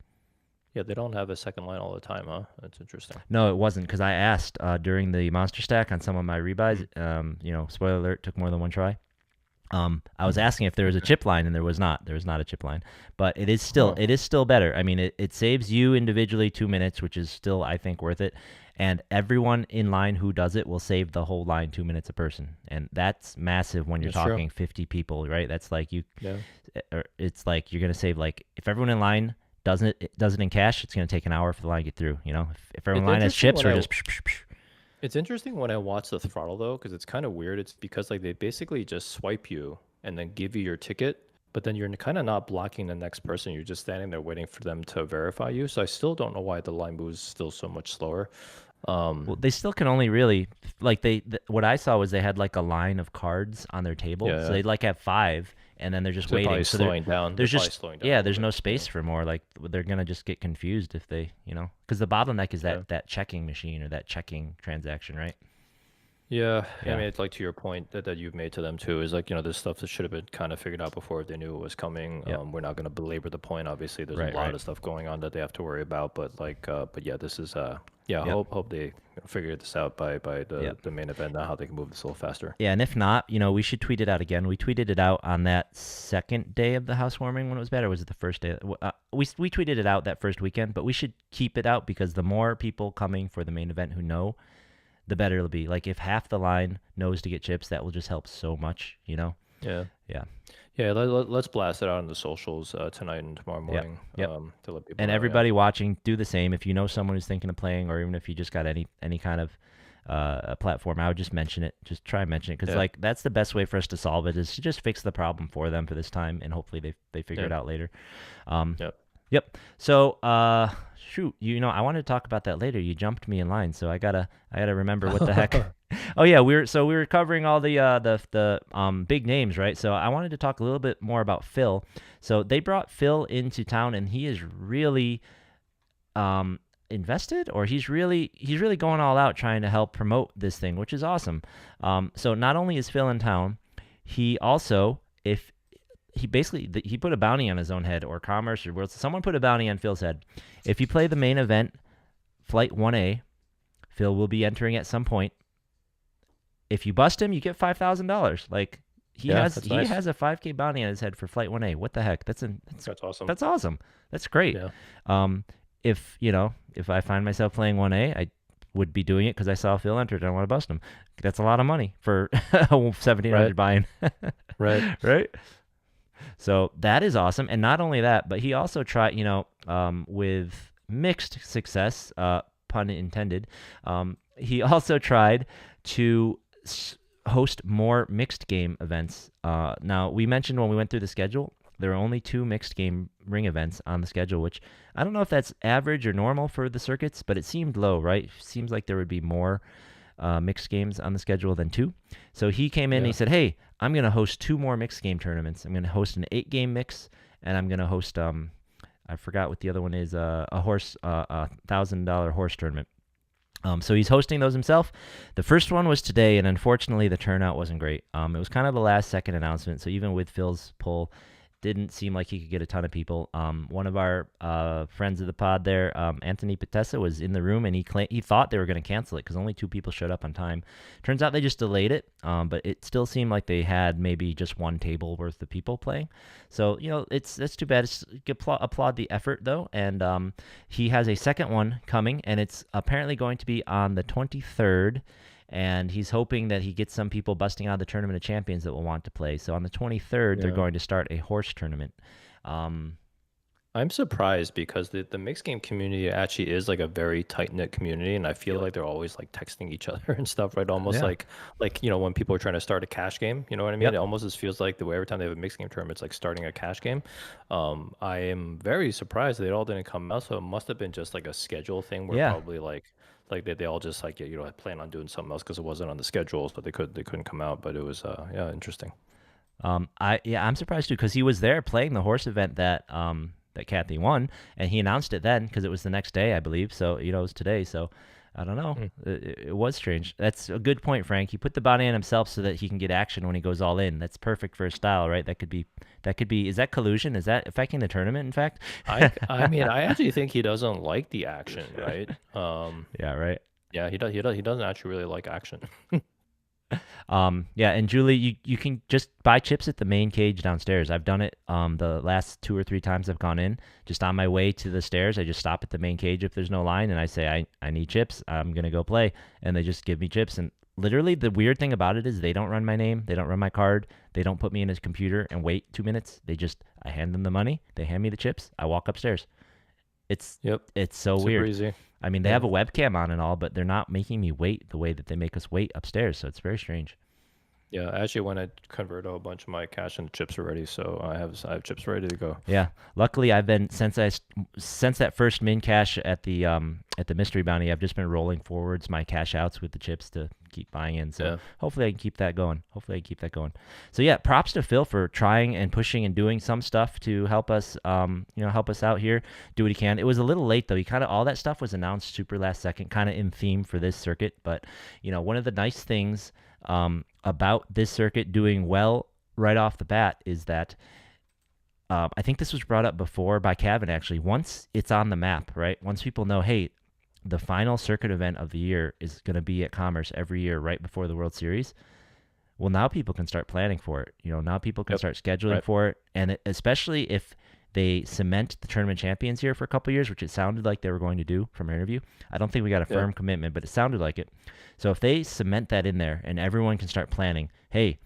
Yeah, they don't have a second line all the time, huh? That's interesting.
No, it wasn't because I asked during the monster stack on some of my rebuys.
Mm.
Spoiler alert, took more than one try. I was
Mm.
asking if there was a
Okay.
chip line, and there was not. There was not a chip line, but
Huh.
it is still better. I mean, it saves you individually 2 minutes, which is still I think worth it. And everyone in line who does it will save the whole line 2 minutes a person, and that's massive when you're
That's true.
talking 50 people, right? That's like
Yeah.
it's like you're gonna save like if everyone in line does it in cash, it's gonna take an hour for the line to get through. If everyone
It's
in line has
interesting
chips
when
or
I
just psh, psh, psh.
it's interesting when I watch the throttle though, because it's kind of weird. It's because like they basically just swipe you and then give you your ticket, but then you're kind of not blocking the next person. You're just standing there waiting for them to verify you. So I still don't know why the line moves still so much slower.
Well,
Um,
they still can only really like what I saw was they had like a line of cards on their table, so
yeah.
they'd like have five, and then they're just
So they're probably
waiting. So
slowing down. They're
there's
probably
just
slowing down a
yeah,
little
there's no
bit. Yeah.
space for more. Like they're gonna just get confused if they because the bottleneck is
Yeah.
that checking machine or that checking transaction, right?
Yeah, I
Yeah,
mean, it's like to your point that you've made to them too is like, this stuff that should have been kind of figured out before if they knew it was coming.
yep,
We're not going to belabor the point. Obviously, there's a
right,
lot
right,
of stuff going on that they have to worry about, but but yeah, this is, yeah,
yep,
hope they figure this out by
yep.
the main event and how they can move this a little faster.
Yeah, and if not, we should tweet it out again. We tweeted it out on that second day of the housewarming when it was bad, or was it the first day? We tweeted it out that first weekend, but we should keep it out because the more people coming for the main event who know, the better it'll be. Like if half the line knows to get chips, that will just help so much.
Yeah.
Yeah.
Yeah, let's blast it out on the socials tonight and tomorrow
Yep.
morning
Yep.
to let people
And
know. Yeah.
everybody watching, do the same. If you know someone who's thinking of playing, or even if you just got any kind of a platform, I would just mention it. Just try and mention it because
Yeah.
like that's the best way for us to solve it is to just fix the problem for them for this time, and hopefully they figure
Yeah.
it out later. Um,
Yep.
Yep. So, shoot, I wanted to talk about that later. You jumped me in line, so I gotta remember what the heck. Oh yeah, we were covering all the big names, right? So I wanted to talk a little bit more about Phil. So they brought Phil into town, and he is really invested, or he's really going all out trying to help promote this thing, which is awesome. So not only is Phil in town, he also if he basically he put a bounty on his own head, or Commerce or someone put a bounty on Phil's head. If you play the main event, Flight 1A, Phil will be entering at some point. If you bust him, you get $5,000. Like he
Yeah,
has
that's
he
nice.
has a 5K bounty on his head for Flight 1A. What the heck?
That's awesome.
That's awesome. That's great.
Yeah.
Um, if I find myself playing 1A, I would be doing it because I saw Phil entered and I want to bust him. That's a lot of money for 1,700
Right.
buy-in,
Right.
right? So that is awesome. And not only that, but he also tried, with mixed success, pun intended, he also tried to host more mixed game events. Now, we mentioned when we went through the schedule, there are only 2 mixed game ring events on the schedule, which I don't know if that's average or normal for the circuits, but it seemed low, right? Seems like there would be more mixed games on the schedule than 2. So he came in and he
Yeah.
said, "Hey, I'm going to host 2 more mixed game tournaments. I'm going to host an 8-game mix, and I'm going to host I forgot what the other one is, a horse $1,000 horse tournament." So he's hosting those himself. The first one was today, and unfortunately the turnout wasn't great. It was kind of a last second announcement, so even with Phil's pull, didn't seem like he could get a ton of people. One of our friends of the pod there, Anthony Patessa, was in the room, and he thought they were going to cancel it because only 2 people showed up on time. Turns out they just delayed it, but it still seemed like they had maybe just 1 table worth of people playing. So that's too bad. Applaud the effort though, and he has a second one coming, and it's apparently going to be on the 23rd. And he's hoping that he gets some people busting out of the Tournament of Champions that will want to play. So on the 23rd, they're
Yeah.
going to start a horse tournament. Um,
I'm surprised because the mixed game community actually is like a very tight knit community, and I feel like they're always like texting each other and stuff, right? Almost
yeah.
like when people are trying to start a cash game, you know what I mean?
Yep.
It almost just feels like the way every time they have a mixed game tournament, it's like starting a cash game. I am very surprised they all didn't come out, so it must have been just like a schedule thing where
Yeah.
probably like they all just like had planned on doing something else because it wasn't on the schedules, but they couldn't come out. But it was yeah, interesting.
I'm surprised too because he was there playing the horse event that Kathy won, and he announced it then because it was the next day, I believe. So it was today. So I don't know.
Hmm.
It was strange. That's a good point, Frank. He put the body on himself so that he can get action when he goes all in. That's perfect for his style, right? That could be. That could be. Is that collusion? Is that affecting the tournament? In fact.
I mean, I actually think he doesn't like the action, right?
Yeah. Right.
Yeah, he doesn't actually really like action.
Yeah, and Julie, you can just buy chips at the main cage downstairs. I've done it the last 2 or 3 times I've gone in. Just on my way to the stairs, I just stop at the main cage if there's no line, and I say I need chips. I'm gonna go play, and they just give me chips. And literally, the weird thing about it is they don't run my name, they don't run my card, they don't put me in his computer and wait 2 minutes. I hand them the money, they hand me the chips, I walk upstairs. It's
Yep,
it's so
super
weird.
easy.
I mean, they
Yeah.
have a webcam on and all, but they're not making me wait the way that they make us wait upstairs. So it's very strange.
Yeah, I actually went and converted a whole bunch of my cash into chips already, so I have chips ready to go.
Yeah. Luckily, I've been since that first min cash at the mystery bounty, I've just been rolling forwards my cash outs with the chips to keep buying in. So
Yeah.
hopefully I can keep that going. So yeah, props to Phil for trying and pushing and doing some stuff to help us help us out here, do what he can. It was a little late though. He kind of all that stuff was announced super last second, kind of in theme for this circuit. But one of the nice things about this circuit doing well right off the bat is that I think this was brought up before by Kevin actually. Once it's on the map, right? Once people know, hey, the final circuit event of the year is going to be at Commerce every year right before the World Series. Well, now people can start planning for it. Now people can
Yep.
start scheduling
Right.
for it, and especially if they cement the tournament champions here for a couple of years, which it sounded like they were going to do from our interview. I don't think we got a
Yeah.
firm commitment, but it sounded like it. So if they cement that in there and everyone can start planning, hey,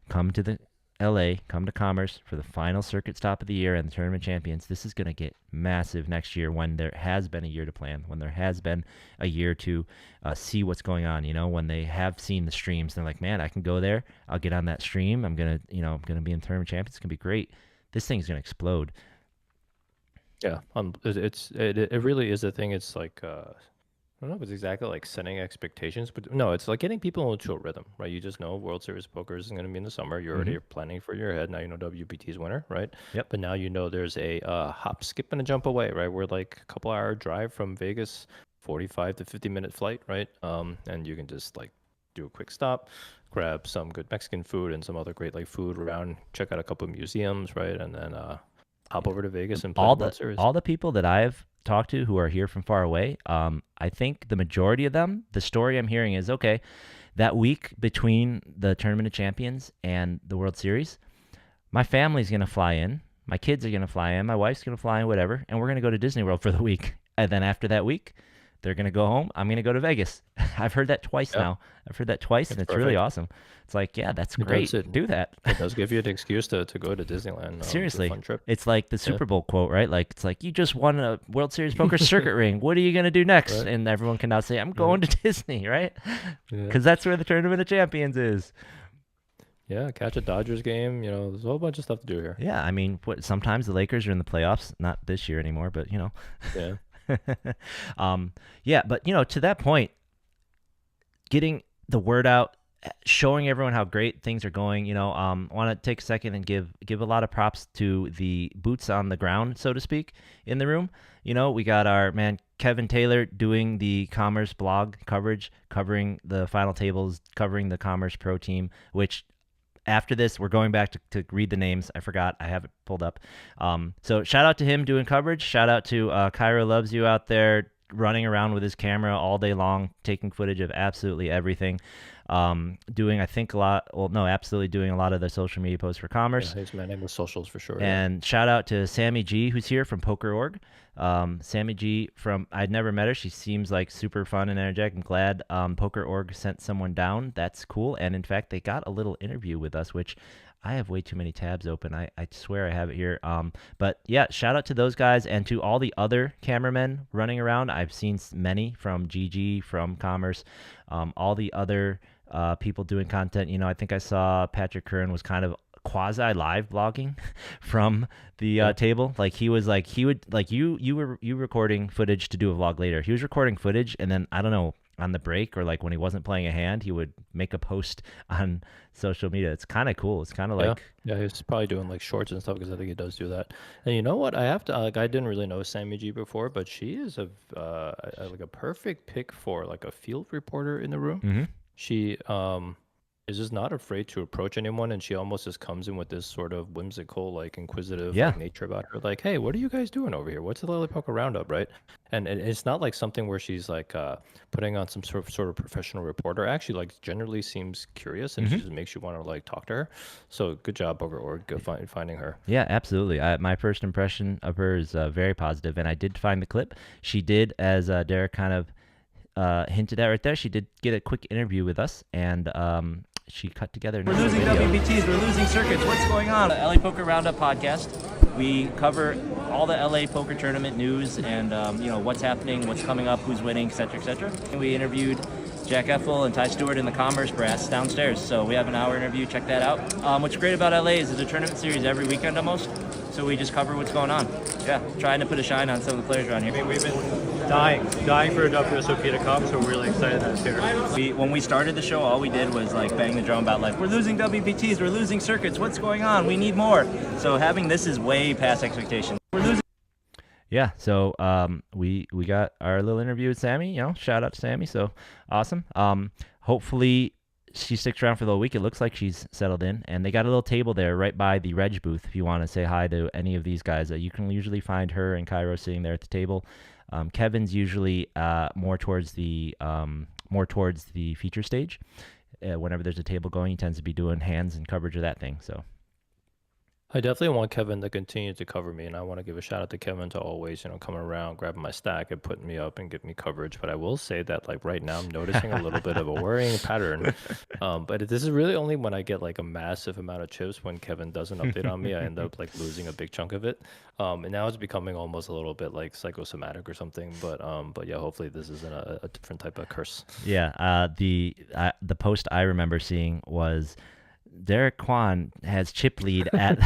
come to the LA, come to Commerce for the final circuit stop of the year and the tournament champions. This is going to get massive next year when there has been a year to plan, when there has been a year to see what's going on. When they have seen the streams, they're like, man, I can go there. I'll get on that stream. I'm gonna be in the tournament champions. It's gonna be great. This thing's gonna explode.
Yeah. It really is a thing. It's like I don't know if it's exactly like setting expectations, but no, it's like getting people into a rhythm, right? You just know World Series poker is going to be in the summer. You're already planning for your head. Now you know WPT's winner, right?
Yep.
But now you know there's a hop, skip, and a jump away, right? We're like a couple hour drive from Vegas, 45 to 50-minute flight, right? And you can just like do a quick stop, grab some good Mexican food and some other great like food around, check out a couple of museums, right? And then hop over to Vegas and play
all
the World
the
Series.
all the people that I've talked to who are here from far away, I think the majority of them, the story I'm hearing is, okay, that week between the Tournament of Champions and the World Series, my family's going to fly in, my kids are going to fly in, my wife's going to fly in, whatever, and we're going to go to Disney World for the week. And then after that week, they're going to go home. I'm going to go to Vegas. I've heard that twice now. I've heard that twice, and it's really
perfect.
awesome. It's like, yeah, that's
It
great.
does
Do that.
It does give you an excuse to go to Disneyland. It's a
Seriously,
fun trip.
it's like the Super Bowl quote, right? Like it's like you just won a World Series poker circuit ring. What are you gonna do next?
Right.
And everyone can now say, "I'm going to Disney," right?
Yeah.
Because that's where the Tournament of Champions is.
Yeah, catch a Dodgers game. There's a whole bunch of stuff to do here.
Yeah, I mean, sometimes the Lakers are in the playoffs. Not this year anymore, but
Yeah.
yeah, but to that point, getting the word out, showing everyone how great things are going. Want to take a second and give a lot of props to the boots on the ground, so to speak, in the room. We got our man Kevin Taylor doing the Commerce blog coverage, covering the final tables, covering the Commerce Pro team, which after this, we're going back to read the names. I forgot. I have it pulled up. So shout out to him doing coverage. Shout out to Cairo Loves You out there running around with his camera all day long, taking footage of absolutely everything. Doing, I think, absolutely doing a lot of the social media posts for Commerce.
Yeah, he's managing the socials for sure.
And shout out to Sammy G, who's here from Poker.org. Sammy G I'd never met her. She seems like super fun and energetic. I'm glad Poker.org sent someone down. That's cool. And in fact, they got a little interview with us, which I have way too many tabs open. I swear I have it here. But yeah, shout out to those guys and to all the other cameramen running around. I've seen many from GG, from Commerce, all the other people doing content. I think I saw Patrick Curran was kind of quasi live blogging from the table. Like he would like you were recording footage to do a vlog later. He was recording footage, and then I don't know on the break, or like when he wasn't playing a hand, he would make a post on social media. It's kind of cool. It's kind of
Yeah,
like,
yeah, he's probably doing like shorts and stuff because I think he does do that. And you know what? I have to like I didn't really know Sammy G before, but she is like a perfect pick for like a field reporter in the room.
hmm
She is just not afraid to approach anyone, and she almost just comes in with this sort of whimsical, like inquisitive,
yeah.
like nature about her. Like, hey, what are you guys doing over here? What's the Lily Poker Roundup, right? And it's not like something where she's like putting on some sort of professional reporter. Actually, like generally seems curious, and she
hmm
just makes you want to like talk to her. So good job, Poker Org, finding her.
Yeah, absolutely. My first impression of her is very positive, and I did find the clip. She did, as Derek kind of hinted at right there, she did get a quick interview with us, and she cut together a
We're
nice
losing
little video.
WBTs, we're losing circuits. What's going on? LA Poker Roundup podcast. We cover all the LA poker tournament news and what's happening, what's coming up, who's winning, etc., etc. And we interviewed Jack Effel and Ty Stewart in the Commerce Brass downstairs. So we have an hour interview. Check that out. What's great about LA is there's a tournament series every weekend almost. So we just cover what's going on. Yeah, trying to put a shine on some of the players around here.
I mean, we've been dying for a WSOP to come, so we're really excited that it's here.
When we started the show, all we did was like bang the drum about like, we're losing WPTs, we're losing circuits, what's going on? We need more. So having this is way past expectations. We're losing.
Yeah, so we got our little interview with Sammy. Shout out to Sammy. So awesome. Hopefully she sticks around for the whole week. It looks like she's settled in, and they got a little table there right by the reg booth. If you want to say hi to any of these guys, you can usually find her and Cairo sitting there at the table. Kevin's usually more towards the feature stage. Whenever there's a table going, he tends to be doing hands and coverage of that thing. So.
I definitely want Kevin to continue to cover me, and I want to give a shout out to Kevin to always, coming around, grabbing my stack, and putting me up and giving me coverage. But I will say that, like right now, I'm noticing a little bit of a worrying pattern. But this is really only when I get like a massive amount of chips. When Kevin doesn't update on me, I end up like losing a big chunk of it. And now it's becoming almost a little bit like psychosomatic or something. But yeah, hopefully this isn't a different type of curse.
Yeah. The post I remember seeing was, Derek Kwan has chip lead at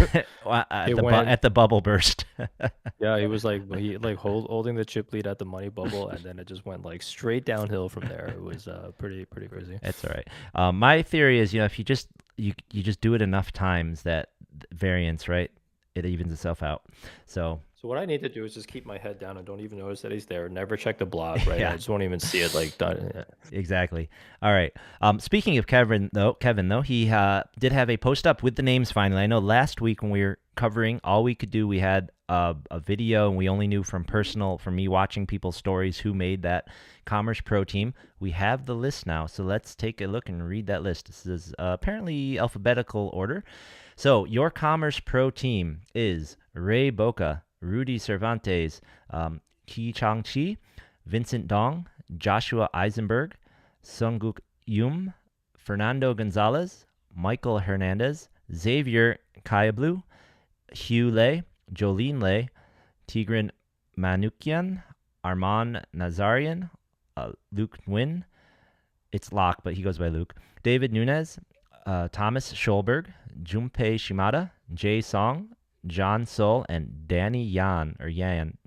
at the bubble burst.
Yeah, he was like holding the chip lead at the money bubble, and then it just went like straight downhill from there. It was pretty crazy.
That's all right. My theory is, if you just do it enough times, that variance, right, it evens itself out. So
what I need to do is just keep my head down and don't even notice that he's there. Never check the block, right?
Yeah.
I just won't even see it like done. Yeah.
Exactly. All right. Speaking of Kevin, though, he did have a post up with the names finally. I know last week when we were covering, all we could do, we had a video, and we only knew from me watching people's stories who made that Commerce Pro team. We have the list now, so let's take a look and read that list. This is apparently alphabetical order. So your Commerce Pro team is Ray Boca, Rudy Cervantes, Ki Chang Chi, Vincent Dong, Joshua Eisenberg, Sunguk Yum, Fernando Gonzalez, Michael Hernandez, Xavier Kayablu, Hugh Lei, Jolene Lei, Tigran Manukian, Armand Nazarian, Luke Nguyen. It's Locke, but he goes by Luke. David Nunez, Thomas Scholberg, Junpei Shimada, Jay Song, John Sol, and Danny Yan, or Yan,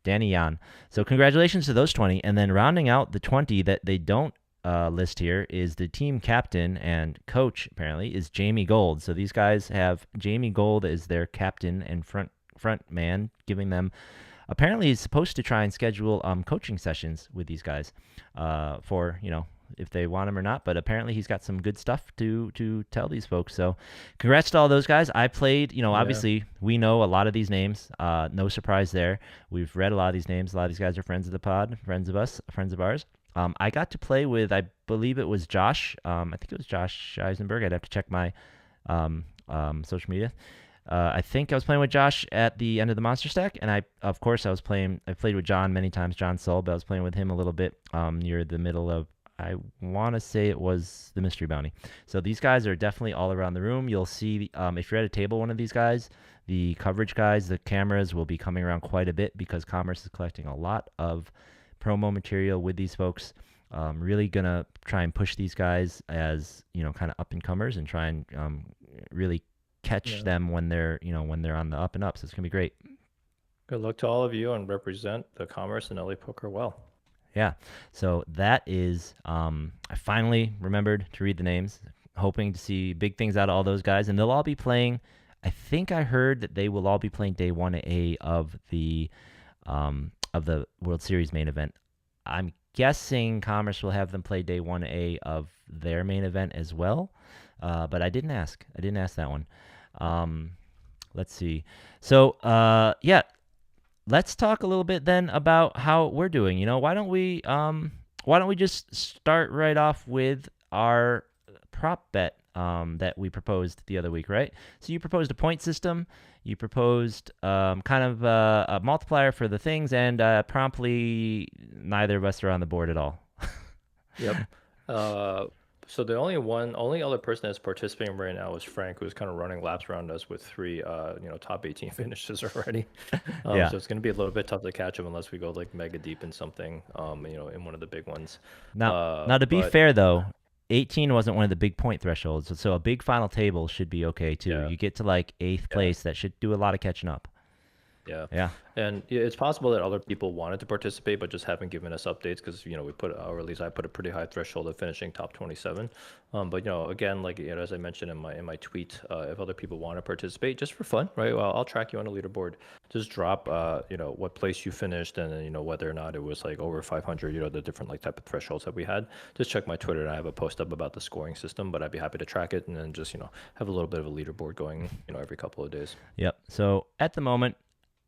Danny Yan. So congratulations to those 20. And then rounding out the 20 that they don't list here is the team captain and coach, apparently, is Jamie Gold. So these guys have Jamie Gold as their captain and front man, giving them, apparently he's supposed to try and schedule coaching sessions with these guys for, if they want him or not, but apparently he's got some good stuff to tell these folks. So congrats to all those guys. I played, obviously we know a lot of these names, no surprise there. We've read a lot of these names. A lot of these guys are friends of the pod, friends of us, friends of ours. I got to play with, I believe it was Josh. I think it was Josh Eisenberg. I'd have to check my social media. I think I was playing with Josh at the end of the Monster Stack, and I played with John many times, John Sol, but I was playing with him a little bit near the middle of, I want to say it was the Mystery Bounty. So these guys are definitely all around the room. You'll see, if you're at a table, one of these guys, the coverage guys, the cameras will be coming around quite a bit because Commerce is collecting a lot of promo material with these folks. Really going to try and push these guys as, kind of up-and-comers and try and really catch them when they're on the up and up. So it's going to be great.
Good luck to all of you and represent the Commerce and LA Poker well.
Yeah. So that is, I finally remembered to read the names, hoping to see big things out of all those guys. And they'll all be playing. I think I heard that they will all be playing day 1A of the World Series main event. I'm guessing Commerce will have them play day 1A of their main event as well. But I didn't ask. I didn't ask that one. Let's see. So, yeah. Let's talk a little bit then about how we're doing. Why don't we just start right off with our prop bet that we proposed the other week, right? So you proposed a point system, you proposed kind of a multiplier for the things, and promptly neither of us are on the board at all.
Yep. So the only other person that's participating right now is Frank, who's kind of running laps around us with 3, top 18 finishes already.
Yeah.
So it's going to be a little bit tough to catch him unless we go like mega deep in something, in one of the big ones.
Now to be fair though, 18 wasn't one of the big point thresholds, so a big final table should be okay too.
Yeah.
You get to like 8th place, that should do a lot of catching up.
Yeah. And it's possible that other people wanted to participate, but just haven't given us updates because, we put, or at least I put a pretty high threshold of finishing top 27. But, again, like, as I mentioned in my tweet, if other people want to participate just for fun, right? Well, I'll track you on a leaderboard. Just drop, what place you finished and then, whether or not it was like over 500, the different like type of thresholds that we had. Just check my Twitter and I have a post up about the scoring system, but I'd be happy to track it and then just, have a little bit of a leaderboard going, every couple of days.
Yep. So at the moment,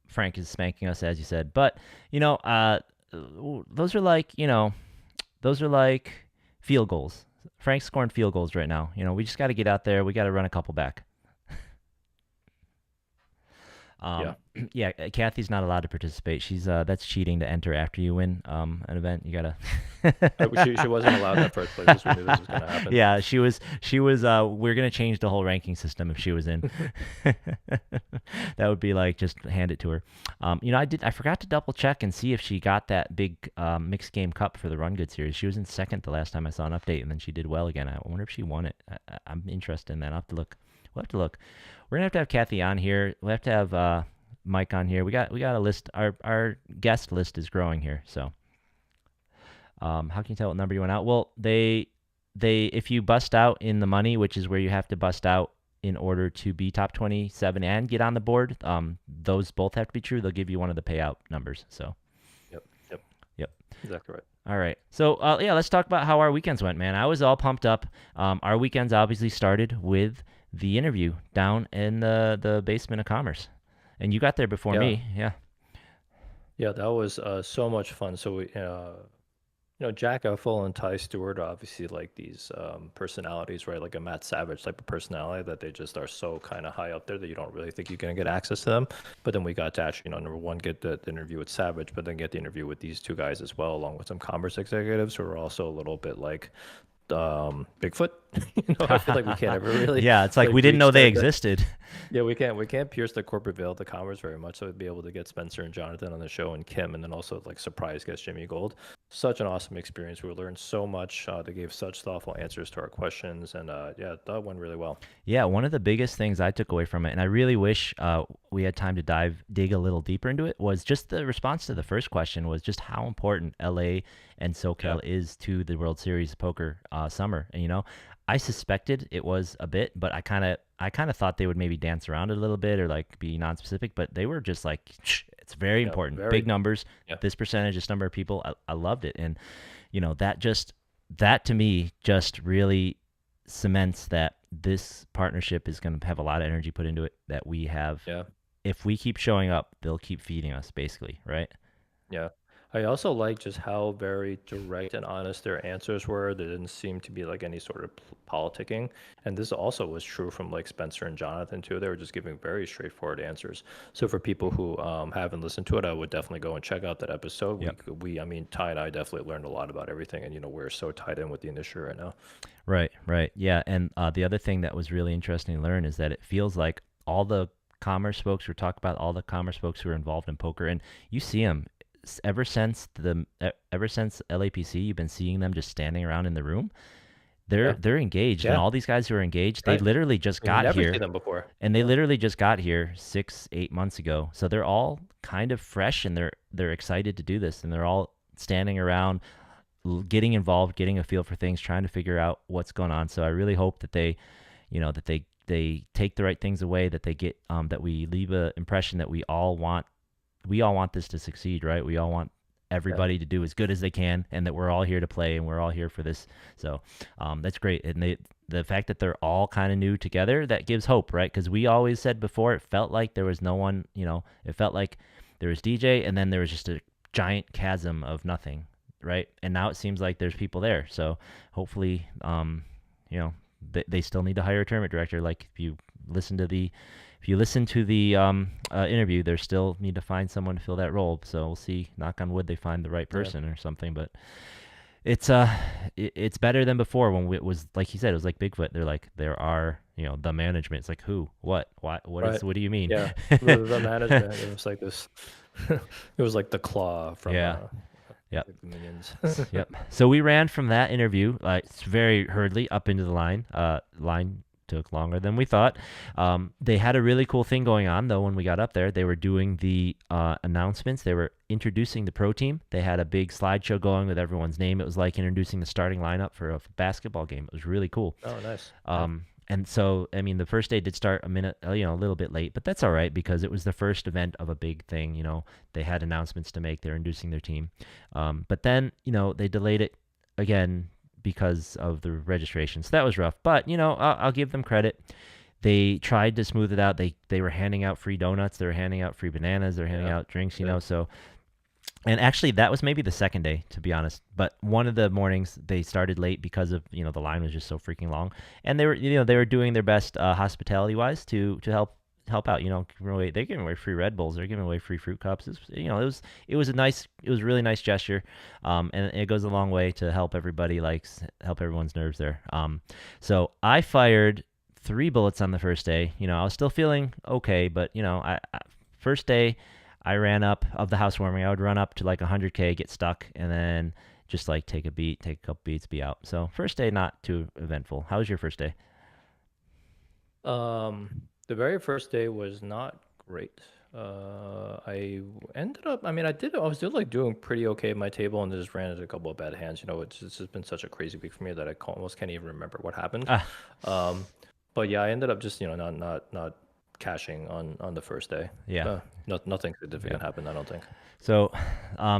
Frank is spanking us, as you said, but those are like field goals. Frank's scoring field goals right now. We just got to get out there. We got to run a couple back. Yeah, Kathy's not allowed to participate. She's that's cheating to enter after you win an event. You gotta.
She wasn't allowed in the first place. We knew this was gonna happen.
Yeah, she was. We're gonna change the whole ranking system if she was in. That would be like just hand it to her. I forgot to double check and see if she got that big mixed game cup for the Run Good series. She was in second the last time I saw an update, and then she did well again. I wonder if she won it. I'm interested in that. I'll have to look. We'll have to look. We're gonna have Kathy on here. We'll have to have Mike on here. We got a list. Our guest list is growing here. So, how can you tell what number you went out? Well, they if you bust out in the money, which is where you have to bust out in order to be top 27 and get on the board, those both have to be true. They'll give you one of the payout numbers. So. Yep.
Exactly right.
All right. So, let's talk about how our weekends went, man. I was all pumped up. Our weekends obviously started with the interview down in the basement of Commerce. And you got there before me. Yeah.
Yeah, that was so much fun. So we, Jack Effel and Ty Stewart are obviously like these personalities, right? Like a Matt Savage type of personality that they just are so kind of high up there that you don't really think you're going to get access to them. But then we got to actually, number one, get the interview with Savage, but then get the interview with these two guys as well, along with some Commerce executives who are also a little bit like Bigfoot. I feel like we can't ever really.
Yeah, it's like we didn't know they existed.
Yeah, we can't pierce the corporate veil to Commerce very much. So we'd be able to get Spencer and Jonathan on the show and Kim, and then also like surprise guest Jimmy Gold. Such an awesome experience. We learned so much. They gave such thoughtful answers to our questions, and that went really well. Yeah,
one of the biggest things I took away from it, and I really wish we had time to dig a little deeper into it, was just the response to the first question was just how important LA and SoCal is to the World Series poker summer. And I suspected it was a bit, but I kind of thought they would maybe dance around it a little bit or like be non-specific, but they were just like, it's very important. Big numbers, this percentage, this number of people. I loved it. And, that to me just really cements that this partnership is going to have a lot of energy put into it that we have.
Yeah.
If we keep showing up, they'll keep feeding us basically. Right.
Yeah. I also like just how very direct and honest their answers were. There didn't seem to be like any sort of politicking. And this also was true from like Spencer and Jonathan too. They were just giving very straightforward answers. So for people who haven't listened to it, I would definitely go and check out that episode.
Yep.
Ty and I definitely learned a lot about everything. And, we're so tied in with the industry right now.
Right. Yeah. And the other thing that was really interesting to learn is that it feels like all the commerce folks, we're talking about all the commerce folks who are involved in poker, and you see them. Ever since LAPC, you've been seeing them just standing around in the room. They're engaged, and all these guys who are engaged, they literally just got here.
Seen them before.
And they literally just got here 6-8 months ago. So they're all kind of fresh, and they're excited to do this, and they're all standing around, getting involved, getting a feel for things, trying to figure out what's going on. So I really hope that they, that they take the right things away, that they get that we leave an impression that we all want this to succeed, right? We all want everybody to do as good as they can, and that we're all here to play and we're all here for this. So that's great. And the fact that they're all kind of new together, that gives hope, right? Because we always said before, it felt like there was no one, it felt like there was DJ and then there was just a giant chasm of nothing, right? And now it seems like there's people there. So hopefully, they still need to hire a tournament director. Like if you listen to the interview, they still need to find someone to fill that role. So we'll see. Knock on wood, they find the right person or something. But it's better than before when it was like he said. It was like Bigfoot. They're like there are the management. It's like who, what
Right.
what do you mean?
Yeah, the management. It was like this. It was like the claw from
Yep.
the Minions.
Yep. So we ran from that interview. It's very hurriedly up into the line. Line took longer than we thought. They had a really cool thing going on though. When we got up there, they were doing the announcements. They were introducing the pro team. They had a big slideshow going with everyone's name. It was like introducing the starting lineup for a basketball game. It was really cool.
Oh, nice.
And so, I mean, the first day did start a little bit late, but that's all right because it was the first event of a big thing. They had announcements to make. They're introducing their team. But then, they delayed it again because of the registration. So that was rough. But, I'll give them credit. They tried to smooth it out. They were handing out free donuts. They were handing out free bananas. They're handing out drinks, so. And actually, that was maybe the second day, to be honest. But one of the mornings they started late because of the line was just so freaking long, and they were doing their best hospitality wise to help out. They're giving away free Red Bulls. They're giving away free fruit cups. It was a really nice gesture, and it goes a long way to help everybody, help everyone's nerves there. So I fired 3 bullets on the first day. I was still feeling okay, but I first day. I ran up of the housewarming. I would run up to 100K, get stuck, and then just take a couple beats, be out. So first day, not too eventful. How was your first day?
The very first day was not great. I ended up. I was still doing pretty okay at my table, and just ran into a couple of bad hands. It's just been such a crazy week for me that I almost can't even remember what happened. But yeah, I ended up just not cashing on the first day.
Yeah.
Nothing significant happened, I don't think.
So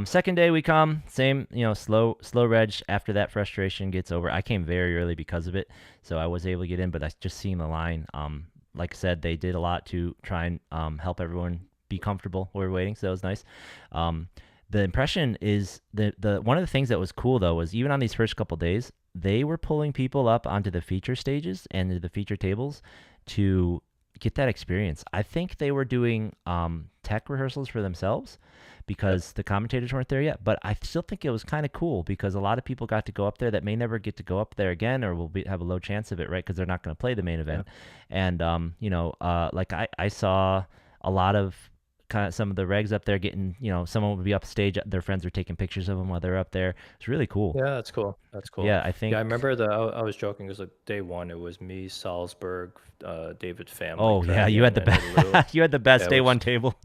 second day we come, same, slow reg. After that frustration gets over, I came very early because of it, so I was able to get in, but I just seen the line. Like I said, they did a lot to try and help everyone be comfortable while we were waiting, so that was nice. The impression is the one of the things that was cool though was even on these first couple days, they were pulling people up onto the feature stages and to the feature tables to get that experience. I think they were doing tech rehearsals for themselves because the commentators weren't there yet, but I still think it was kind of cool because a lot of people got to go up there that may never get to go up there again or will have a low chance of it, right? Because they're not going to play the main event. And I saw a lot of kind of some of the regs up there getting, someone would be up stage, their friends were taking pictures of them while they're up there. It's really cool.
Yeah, that's cool.
Yeah, I think.
Yeah, I remember I was joking because day one it was me, Salzburg, David Pham.
Oh yeah, you had the best. You had the best day one table.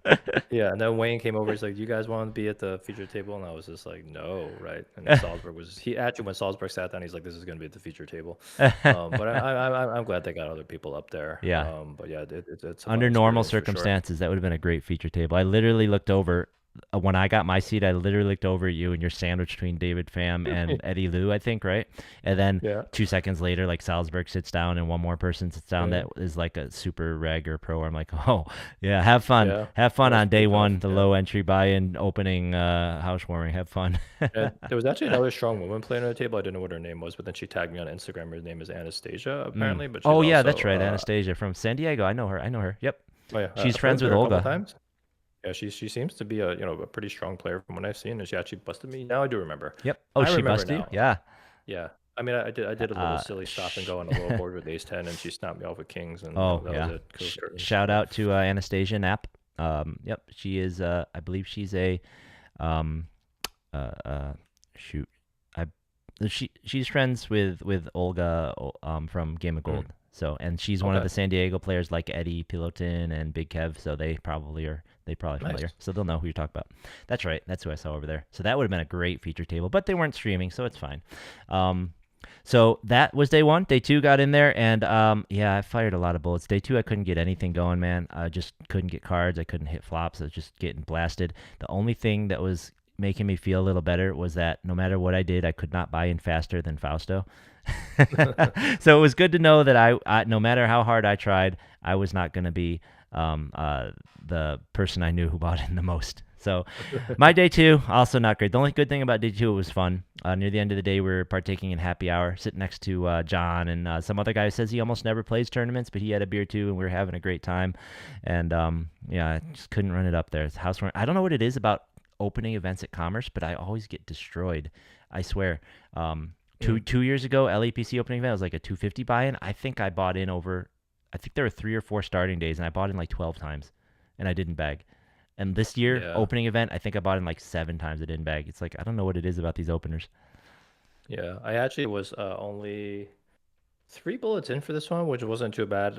Yeah, and then Wayne came over. He's like, "You guys want to be at the feature table?" And I was just like, "No, right?" And Salzburg when Salzburg sat down, he's like, "This is going to be at the feature table." But I'm glad they got other people up there.
Yeah.
But yeah, it's a
under
fun
normal
experience for sure.
circumstances, that would have been a great feature table. I literally looked over. When I got my seat, I literally looked over at you and you're sandwiched between David Pham and Eddie Liu, I think, right? And then 2 seconds later, Salzburg sits down and one more person sits down that is like a super reg or pro. I'm like, oh, yeah, have fun.
Yeah.
Have fun on day one, the low entry buy-in opening housewarming. Have fun.
There was actually another strong woman playing on the table. I didn't know what her name was, but then she tagged me on Instagram. Her name is Anastasia, apparently. But
oh, yeah, that's right. Anastasia from San Diego. I know her. Yep.
Oh, yeah.
She's friends with Olga.
Times. Yeah, she seems to be a pretty strong player from what I've seen, and she actually busted me. Now I do remember.
Yep. Oh, she busted you? Yeah.
Yeah. I mean, I did a little silly stop and go on a low board with ace 10, and she snapped me off with kings, and that was it.
Shout out to Anastasia Knapp. Yep, she is. I believe she's a. She's friends with Olga from Game of Gold. So, and she's one of the San Diego players like Eddie Pilotin and Big Kev. So they they probably
Nice.
familiar, so they'll know who you're talking about. That's right. That's who I saw over there. So that would have been a great feature table, but they weren't streaming, so it's fine. So that was day 1. Day 2 got in there, and yeah, I fired a lot of bullets. Day 2, I couldn't get anything going, man. I just couldn't get cards. I couldn't hit flops. I was just getting blasted. The only thing that was making me feel a little better was that no matter what I did, I could not buy in faster than Fausto. So it was good to know that I no matter how hard I tried, I was not going to be the person I knew who bought in the most. So my day 2, also not great. The only good thing about day 2, it was fun. Near the end of the day, we were partaking in happy hour, sitting next to John and some other guy who says he almost never plays tournaments, but he had a beer too, and we were having a great time. And yeah, I just couldn't run it up there. It's housewarming. I don't know what it is about opening events at Commerce, but I always get destroyed. I swear. Two years ago, LAPC opening event was like a 250 buy-in. I think I bought in I think there were 3 or 4 starting days, and I bought in like 12 times, and I didn't bag. And this year, opening event, I think I bought in like 7 times. I didn't bag. It's like, I don't know what it is about these openers.
Yeah, I actually was only 3 bullets in for this one, which wasn't too bad.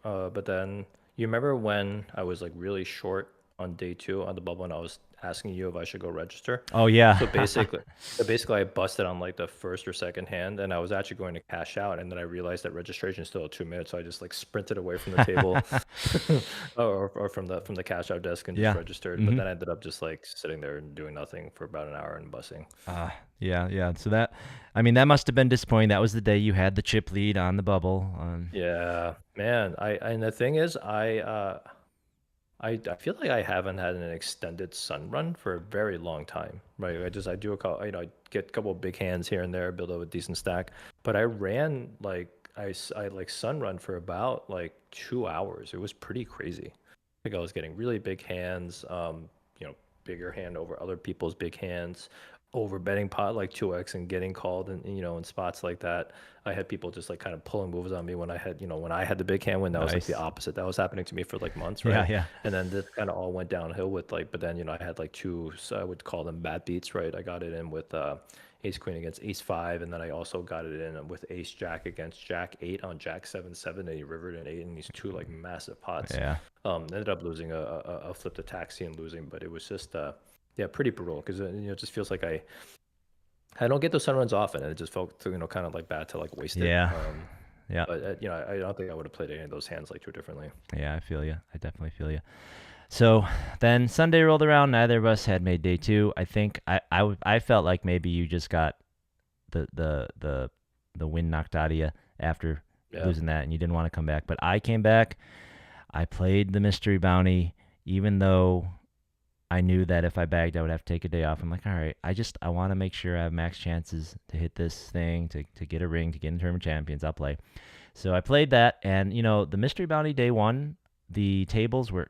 But then you remember when I was like really short on day 2 on the bubble, and I was asking you if I should go register.
Oh yeah.
So basically, I busted on like the first or second hand, and I was actually going to cash out, and then I realized that registration is still at 2 minutes, so I just like sprinted away from the table, or from the cash out desk and just registered. But then I ended up just like sitting there and doing nothing for about an hour and bussing.
Yeah. So that must have been disappointing. That was the day you had the chip lead on the bubble.
Yeah, man. And the thing is, I feel like I haven't had an extended sun run for a very long time, right? I do I get a couple of big hands here and there, build up a decent stack, but I ran like I like sun run for about like 2 hours. It was pretty crazy. Like I was getting really big hands, bigger hand over other people's big hands, over betting pot like 2x and getting called, and in spots like that. I had people just like kind of pulling moves on me when I had the big hand win. That was like the opposite. That was happening to me for like months, right?
Yeah.
And then this kind of all went downhill with like, but then I had like 2, so I would call them bad beats, right? I got it in with ace queen against ace 5, and then I also got it in with ace jack against jack 8 on jack 7-7, and he rivered an 8 in these 2 like massive pots.
Yeah.
Ended up losing a flip to taxi and losing, but it was just pretty brutal, because it just feels like I don't get those sun runs often, and it just felt kind of like bad to like waste it.
Yeah.
But I don't think I would have played any of those hands like too differently.
Yeah, I feel you. I definitely feel you. So then Sunday rolled around. Neither of us had made day 2. I think I felt like maybe you just got the wind knocked out of you after losing that, and you didn't want to come back. But I came back. I played the mystery bounty, even though I knew that if I bagged, I would have to take a day off. I'm like, all right, I want to make sure I have max chances to hit this thing, to get a ring, to get in Tournament Champions. I'll play. So I played that, and the mystery bounty day 1, the tables were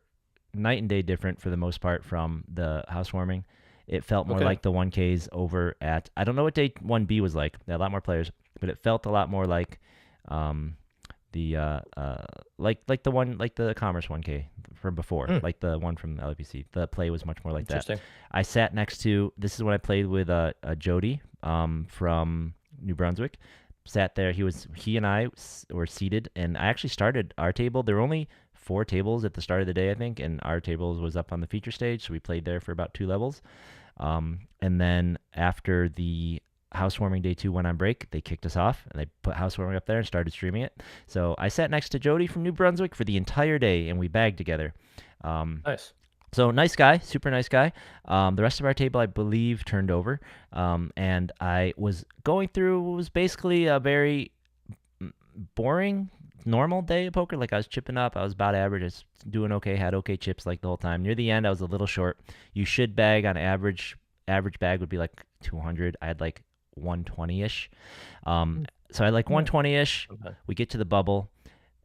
night and day different for the most part from the housewarming. It felt more like the 1Ks over at, I don't know what day 1B was like. There had a lot more players, but it felt a lot more like like the Commerce 1K from before, like the one from the LPC. The play was much more like that. I sat next to, this is when I played with Jody from New Brunswick. Sat there. He and I were seated, and I actually started our table. There were only 4 tables at the start of the day, I think, and our table was up on the feature stage, so we played there for about 2 levels. And then after the housewarming day 2 went on break, they kicked us off, and they put housewarming up there and started streaming it. So I sat next to Jody from New Brunswick for the entire day, and we bagged together.
Nice.
So nice guy, super nice guy. The rest of our table, I believe, turned over, and I was going through what was basically a very boring, normal day of poker. Like I was chipping up, I was about average, I was doing okay, had okay chips like the whole time. Near the end, I was a little short. You should bag on average. Average bag would be like 200. I had like 120-ish. So I had like 120-ish.
Okay.
We get to the bubble.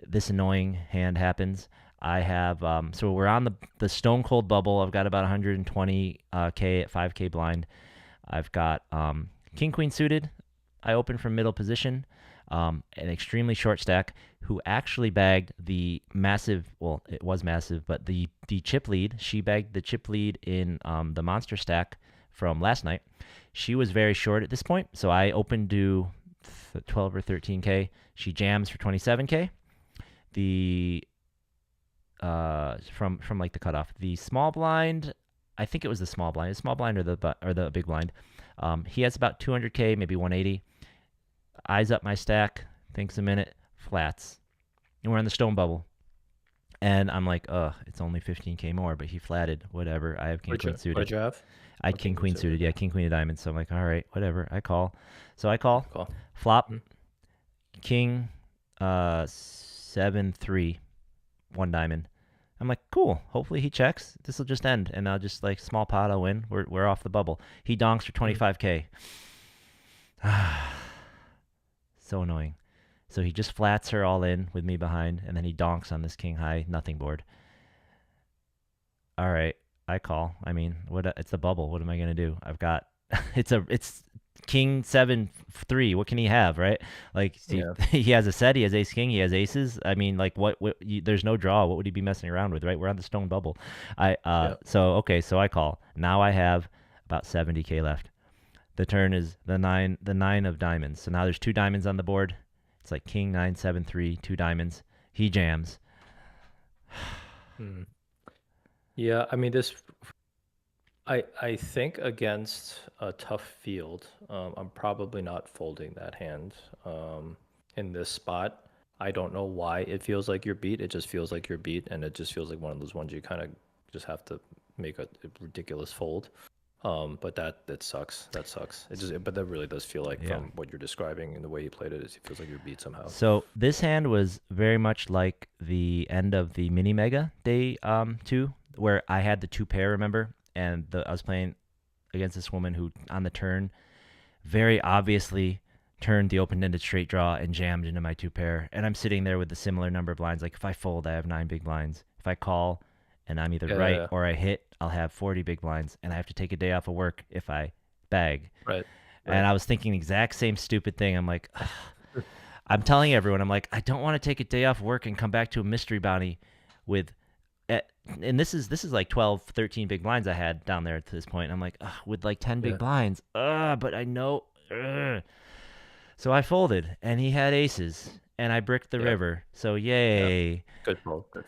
This annoying hand happens. I have so we're on the stone cold bubble. I've got about 120k at 5k blind. I've got king queen suited. I open from middle position. An extremely short stack who actually bagged the massive, well, it was massive, but the chip lead. She bagged the chip lead in the monster stack from last night. She was very short at this point, so I opened to 12 or 13k. She jams for 27k. The from like the cutoff. The small blind, I think it was the small blind. The small blind or the big blind. He has about 200K, maybe 180. Eyes up my stack, thinks a minute, flats. And we're on the stone bubble. And I'm like, it's only 15K more, but he flatted. Whatever. I have king queen suited.
What'd you have?
I had king queen suited. Yeah, king queen of diamonds. So I'm like, all right, whatever. I call. So I call. Flop. King 7-3, 1 diamond. I'm like, cool. Hopefully he checks. This will just end, and I'll just like small pot. I'll win. We're off the bubble. He donks for 25K. So annoying. So he just flats her all in with me behind, and then he donks on this king high nothing board. All right, I call. I mean, it's the bubble. What am I gonna do? I've got it's king 7-3. What can he have, right? Like he has a set. He has ace king. He has aces. I mean, like there's no draw. What would he be messing around with, right? We're on the stone bubble. So I call. Now I have about 70K left. The turn is the nine of diamonds. So now there's 2 diamonds on the board. It's like king 9-7-3, 2 diamonds. He jams.
Yeah, I mean I think against a tough field, I'm probably not folding that hand in this spot. I don't know why it feels like you're beat. It just feels like you're beat, and it just feels like one of those ones you kind of just have to make a ridiculous fold. But that sucks. That sucks. But that really does feel like from what you're describing and the way you played it, it feels like you're beat somehow.
So this hand was very much like the end of the mini mega day 2, where I had the 2 pair, remember? And I was playing against this woman who, on the turn, very obviously turned the open-ended straight draw and jammed into my 2 pair. And I'm sitting there with a similar number of blinds. Like, if I fold, I have 9 big blinds. If I call and I'm either or I hit, I'll have 40 big blinds. And I have to take a day off of work if I bag.
Right.
And I was thinking the exact same stupid thing. I'm like, I'm telling everyone, I'm like, I don't want to take a day off work and come back to a mystery bounty with... And this is like 12, 13 big blinds I had down there at this point. I'm like, with like 10 big blinds. But I know. So I folded, and he had aces, and I bricked the river. So yay.
Yeah. Good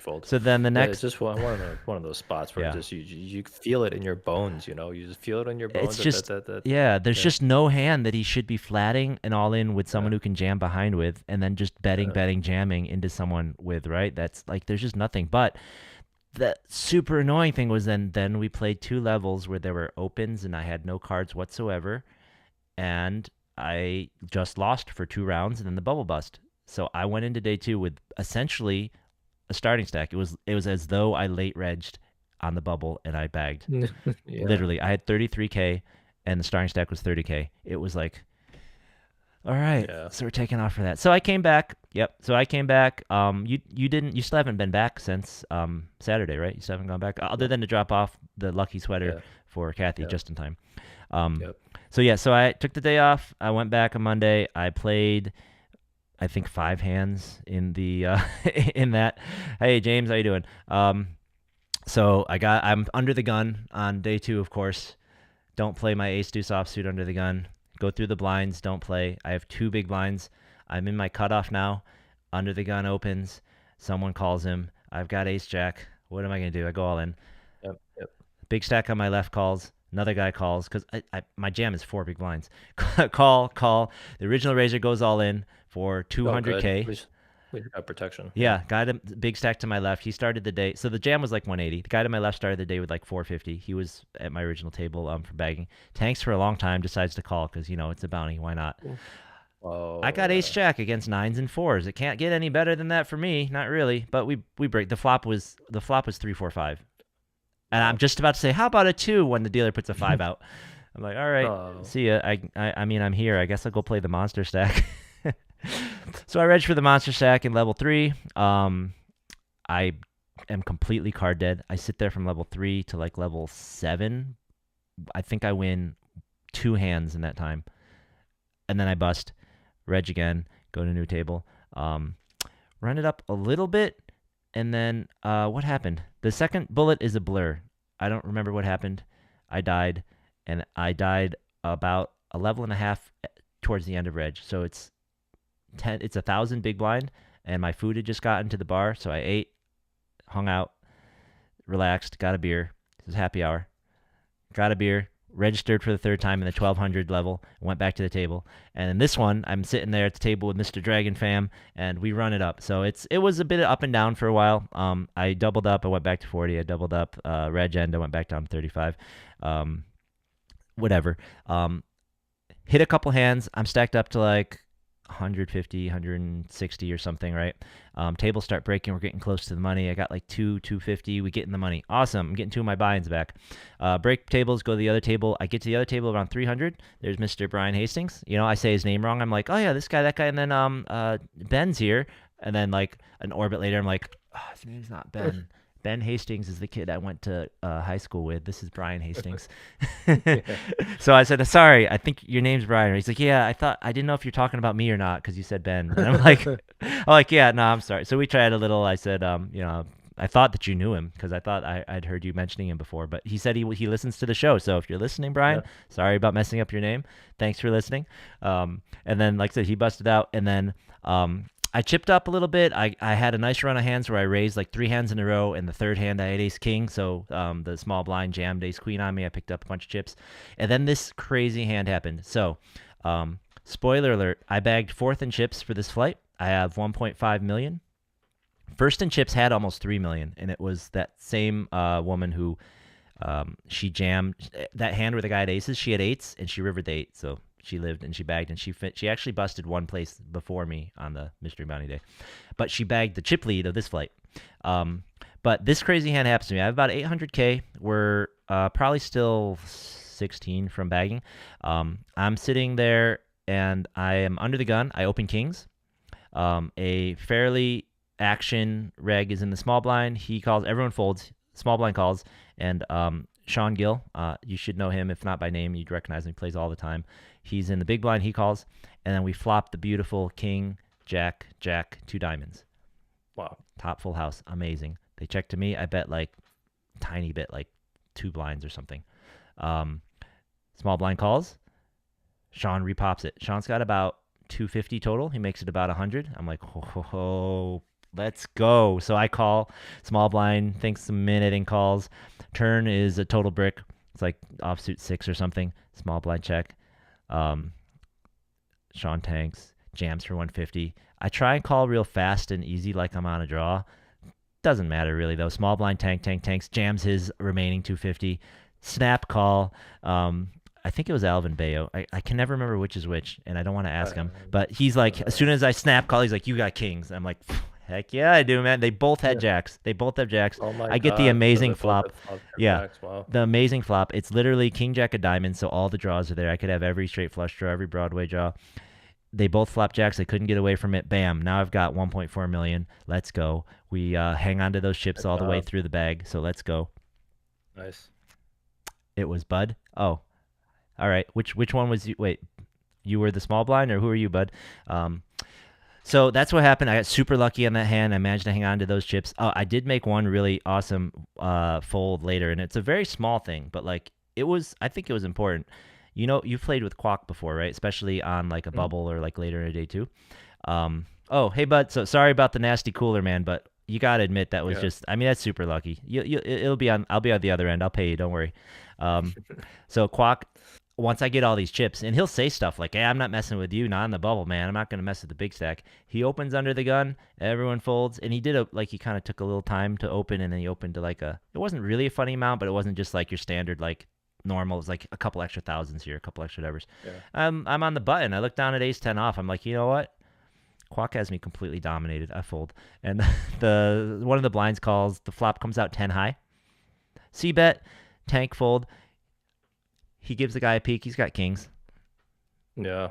fold.
So then the next...
it's just one of those spots where just you feel it in your bones, you know? You just feel it in your bones.
It's just, there's just no hand that he should be flatting and all in with someone who can jam behind with, and then just betting, jamming into someone with, right? That's like, there's just nothing. But... the super annoying thing was then we played 2 levels where there were opens and I had no cards whatsoever, and I just lost for 2 rounds and then the bubble bust. So I went into day 2 with essentially a starting stack. It was as though I late regged on the bubble and I bagged. Literally, I had 33K and the starting stack was 30K. It was like, all right, so we're taking off for that. So I came back. Yep. So I came back. You still haven't been back since Saturday, right? You still haven't gone back, other than to drop off the lucky sweater for Kathy just in time. So I took the day off. I went back on Monday. I played, I think, 5 hands in the in that. Hey James, how you doing? So I'm under the gun on day 2, of course. Don't play my ace deuce offsuit under the gun. Go through the blinds, don't play. I have 2 big blinds. I'm in my cutoff now. Under the gun opens. Someone calls him. I've got ace jack. What am I going to do? I go all in.
Yep.
Big stack on my left calls. Another guy calls because my jam is 4 big blinds. Call. The original raiser goes all in for 200K.
We got protection.
Yeah, got him. Big stack to my left. He started the day. So the jam was like 180. The guy to my left started the day with like 450. He was at my original table for bagging. Tanks for a long time. Decides to call because, it's a bounty. Why not? I got ace jack against 9s and 4s. It can't get any better than that for me. Not really. But we break. The flop was 3-4-5. And I'm just about to say, how about a 2 when the dealer puts a 5 out? I'm like, all right, see ya. I mean, I'm here. I guess I'll go play the monster stack. So I reg for the monster stack in level 3. I am completely card dead. I sit there from level 3 to like level 7. I think I win 2 hands in that time. And then I bust, reg again, go to new table, run it up a little bit, and then what happened? The second bullet is a blur. I don't remember what happened. I died, and I died about a level and a half towards the end of reg. So it's 1,000 big blind, and my food had just gotten to the bar, so I ate hung out, relaxed, got a beer. This is happy hour. Got a beer, registered for the third time in the 1200 level, went back to the table. And in this one, I'm sitting there at the table with Mr. Dragon Fam, and we run it up. So it was a bit up and down for a while. I doubled up, I went back to 40. I doubled up, reg end, I went back down to 35. Whatever. Hit a couple hands. I'm stacked up to like 150, 160 or something, right? Tables start breaking. We're getting close to the money. I got like 250. We get in the money. Awesome. I'm getting 2 of my buy-ins back. Break tables, go to the other table. I get to the other table around 300. There's Mr. Brian Hastings. You know, I say his name wrong. I'm like, oh yeah, this guy, that guy. And then Ben's here. And then like an orbit later, I'm like, oh, his name's not Ben. Ben Hastings is the kid I went to high school with. This is Brian Hastings. So I said, sorry, I think your name's Brian. He's like, yeah, I didn't know if you're talking about me or not because you said Ben. And I'm like, yeah, no, I'm sorry. So we tried a little. I said, you know, I thought that you knew him because I thought I'd heard you mentioning him before. But he said he listens to the show. So if you're listening, Brian, sorry about messing up your name. Thanks for listening. And then, like I said, he busted out. And then I chipped up a little bit. I had a nice run of hands where I raised like 3 hands in a row, and the third hand I had ace king, so the small blind jammed ace queen on me. I picked up a bunch of chips, and then this crazy hand happened. So, spoiler alert: I bagged 4th in chips for this flight. I have 1.5 million. First in chips had almost 3 million, and it was that same woman who she jammed that hand where the guy had aces. She had 8s, and she rivered the 8. So she lived and she bagged, and she actually busted one place before me on the Mystery Bounty Day. But she bagged the chip lead of this flight. But this crazy hand happens to me. I have about 800K. We're probably still 16 from bagging. I'm sitting there, and I am under the gun. I open kings. A fairly action reg is in the small blind. He calls. Everyone folds. Small blind calls. And Sean Gill, you should know him. If not by name, you'd recognize him. He plays all the time. He's in the big blind. He calls. And then we flop the beautiful king, jack, 2 diamonds.
Wow.
Top full house. Amazing. They check to me. I bet like tiny bit, like 2 blinds or something. Small blind calls. Sean repops it. Sean's got about 250 total. He makes it about 100. I'm like, ho, let's go. So I call. Small blind thinks a minute and calls. Turn is a total brick. It's like offsuit 6 or something. Small blind check. Sean tanks. Jams for 150. I try and call real fast and easy like I'm on a draw. Doesn't matter really though. Small blind tanks. Jams his remaining 250. Snap call. I think it was Alvin Bayo. I can never remember which is which, and I don't want to ask him. But he's like, as soon as I snap call, he's like, you got kings. And I'm like, heck yeah, I do, man. They both had jacks.
Oh my
I get the amazing flop. Yeah,
Wow.
the amazing flop. It's literally king jack of diamonds, so all the draws are there. I could have every straight flush draw, every Broadway draw. They both flop jacks. They couldn't get away from it. Bam. Now I've got 1.4 million. Let's go. We hang on to those chips all the way through the bag, so let's go.
Nice.
It was Bud. Oh. All right. Which one was you? Wait, you were the small blind, or who are you, Bud? So that's what happened. I got super lucky on that hand. I managed to hang on to those chips. Oh, I did make one really awesome fold later, and it's a very small thing, but like I think it was important. You know, you've played with Quack before, right? Especially on like a bubble or like later in a day too. Oh, hey, Bud. So sorry about the nasty cooler, man, but you gotta admit that was just. I mean, that's super lucky. It'll be on. I'll be on the other end. I'll pay you. Don't worry. So Quack. Once I get all these chips, and he'll say stuff like, hey, I'm not messing with you, not in the bubble, man. I'm not going to mess with the big stack. He opens under the gun, everyone folds, and he did he kind of took a little time to open, and then he opened to it wasn't really a funny amount, but it wasn't just like your standard, like normal. It was like a couple extra thousands here, a couple extra whatevers. Yeah. I'm on the button. I look down at ace 10 off. I'm like, you know what? Quack has me completely dominated. I fold. And one of the blinds calls, the flop comes out 10 high. C-bet, tank fold. He gives the guy a peek. He's got kings.
Yeah.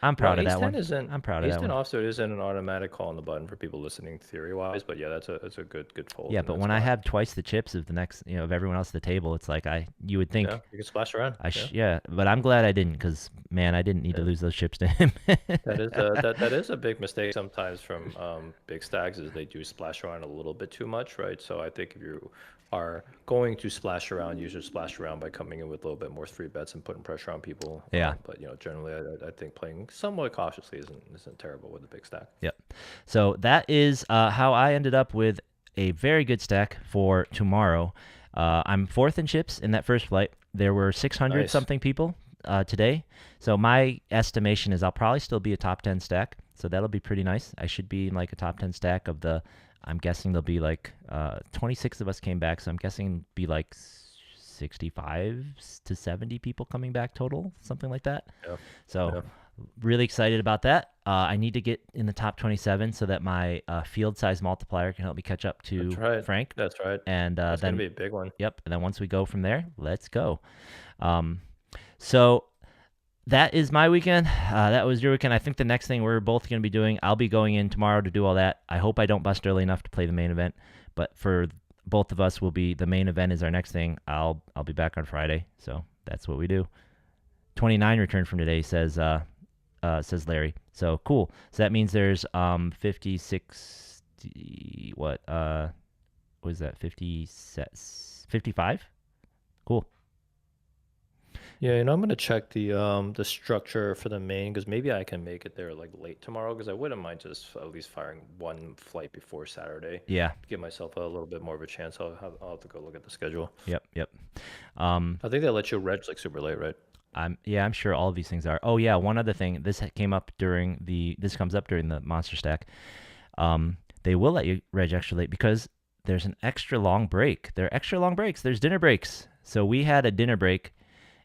I'm proud of that one.
I'm proud of that one. Ace 10 offsuit isn't an automatic call on the button for people listening theory-wise, but yeah, that's a good fold.
Yeah, but when I have twice the chips of the next, of everyone else at the table, it's like you would think.
Yeah, you can splash around.
But I'm glad I didn't because, man, I didn't need to lose those chips to him.
that is a big mistake sometimes from big stacks is they do splash around a little bit too much, right? So I think if you are going to splash around, you should splash around by coming in with a little bit more 3-bets and putting pressure on people.
Yeah.
But generally, I think playing somewhat cautiously isn't terrible with a big stack.
Yep. So that is how I ended up with a very good stack for tomorrow. I'm fourth in chips in that first flight. There were 600 something people today. So my estimation is I'll probably still be a top 10 stack. So that'll be pretty nice. I should be in like a top 10 stack of the, I'm guessing there'll be like 26 of us came back. So I'm guessing be like 65 to 70 people coming back total, something like that.
Yeah.
So really excited about that. I need to get in the top 27 so that my field size multiplier can help me catch up to Frank.
That's right.
And
that's
then
going to be a big one.
Yep. And then once we go from there, let's go. So that is my weekend. That was your weekend. I think the next thing we're both going to be doing, I'll be going in tomorrow to do all that. I hope I don't bust early enough to play the main event, but for both of us will be the main event is our next thing. I'll be back on Friday. So that's what we do. 29 returned from today, says Larry. So cool. So that means there's 50, 60, what was that? 50, 55? Cool.
Yeah, I'm gonna check the structure for the main because maybe I can make it there like late tomorrow because I wouldn't mind just at least firing one flight before Saturday.
Yeah.
To give myself a little bit more of a chance. I'll have to go look at the schedule.
Yep.
I think they let you reg like super late, right?
I'm sure all of these things are. Oh yeah, one other thing. This comes up during the monster stack. They will let you reg extra late because there's an extra long break. There are extra long breaks. There's dinner breaks. So we had a dinner break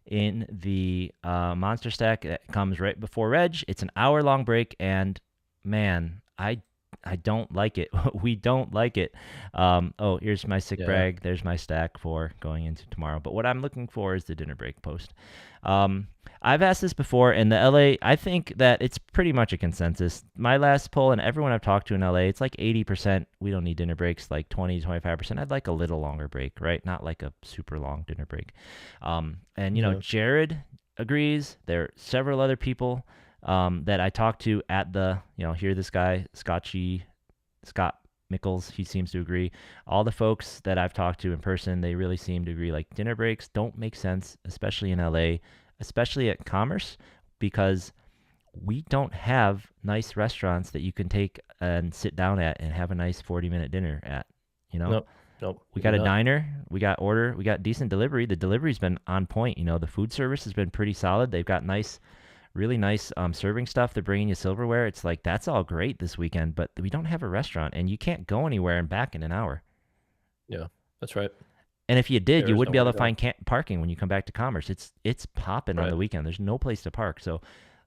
in the monster stack that comes right before reg. It's an hour-long break, and man, I don't like it. We don't like it. Oh, here's my sick brag. There's my stack for going into tomorrow. But what I'm looking for is the dinner break post. I've asked this before, and the LA, I think that it's pretty much a consensus. My last poll, and everyone I've talked to in LA, it's like 80%. We don't need dinner breaks, like 20 to 25%. I'd like a little longer break, right? Not like a super long dinner break. And, Jared agrees. There are several other people that I talked to at the, here this guy, Scott Mickles, he seems to agree. All the folks that I've talked to in person, they really seem to agree. Like dinner breaks don't make sense, especially in LA, especially at Commerce, because we don't have nice restaurants that you can take and sit down at and have a nice 40-minute dinner at,
Nope.
We got a diner, we got decent delivery. The delivery's been on point. The food service has been pretty solid. They've got really nice serving stuff. They're bringing you silverware. It's like, that's all great this weekend, but we don't have a restaurant, and you can't go anywhere and back in an hour.
Yeah, that's right.
And if you did, you wouldn't be able to find parking when you come back to Commerce. It's popping on the weekend. There's no place to park. So,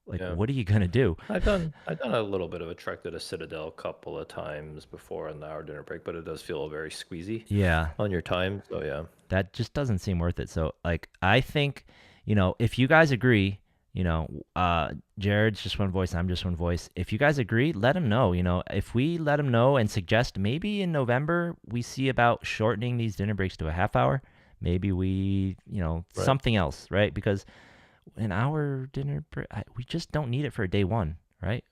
what are you going to do?
I've done a little bit of a trek to the Citadel a couple of times before an hour dinner break, but it does feel very squeezy.
Yeah.
On your time. So, yeah.
That just doesn't seem worth it. So, I think, if you guys agree, Jared's just one voice, I'm just one voice. If you guys agree, let him know. If we let him know and suggest maybe in November we see about shortening these dinner breaks to a half hour, maybe we, something else, right? Because an hour dinner break, we just don't need it for day one, right?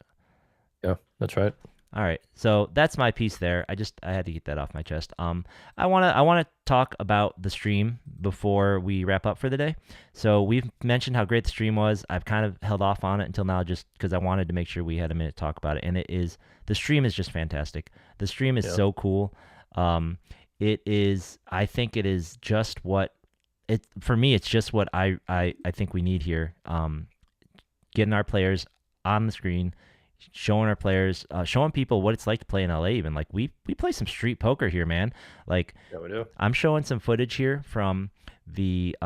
Yeah, that's right.
All right, so that's my piece there. I had to get that off my chest. I wanna talk about the stream before we wrap up for the day. So we've mentioned how great the stream was. I've kind of held off on it until now, just because I wanted to make sure we had a minute to talk about it. And the stream is just fantastic. The stream is so cool. It is. I think it is just what it for me. It's just what I think we need here. Getting our players on the screen, showing our players, showing people what it's like to play in LA. Even like we play some street poker here, man. Like,
yeah, we do.
I'm showing some footage here from the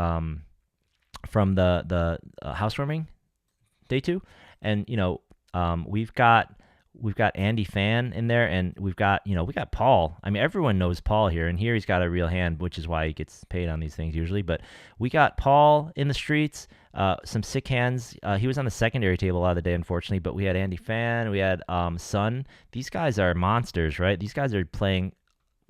housewarming day 2, and we've got Andy Fan in there, and we got Paul. I mean, everyone knows Paul here, and here he's got a real hand, which is why he gets paid on these things usually. But we got Paul in the streets, some sick hands. He was on the secondary table a lot of the day, unfortunately. But we had Andy Fan, we had Sun. These guys are monsters, right? These guys are playing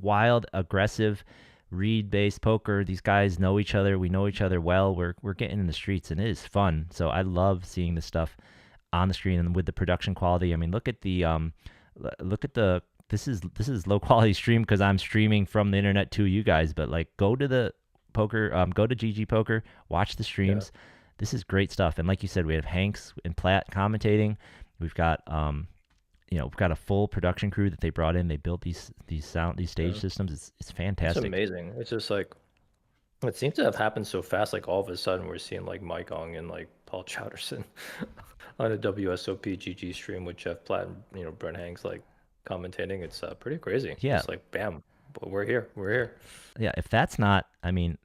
wild, aggressive, read-based poker. These guys know each other. We know each other well. We're getting in the streets, and it is fun. So I love seeing this stuff on the screen and with the production quality. I mean, look at the this is low quality stream because I'm streaming from the internet to you guys. But like, go to the poker, go to GG Poker, watch the streams. Yeah. This is great stuff. And like you said, we have Hanks and Platt commentating. We've got we've got a full production crew that they brought in. They built these stage systems. It's
It's
fantastic.
amazing. It's just like it seems to have happened so fast. Like all of a sudden, we're seeing like Mike Ong and like Paul Chowderson on a WSOPg stream with Jeff Platt and Brent Hanks like commentating. It's pretty crazy.
Yeah.
It's like bam, but we're here. We're here.
Yeah, if that's not, I mean,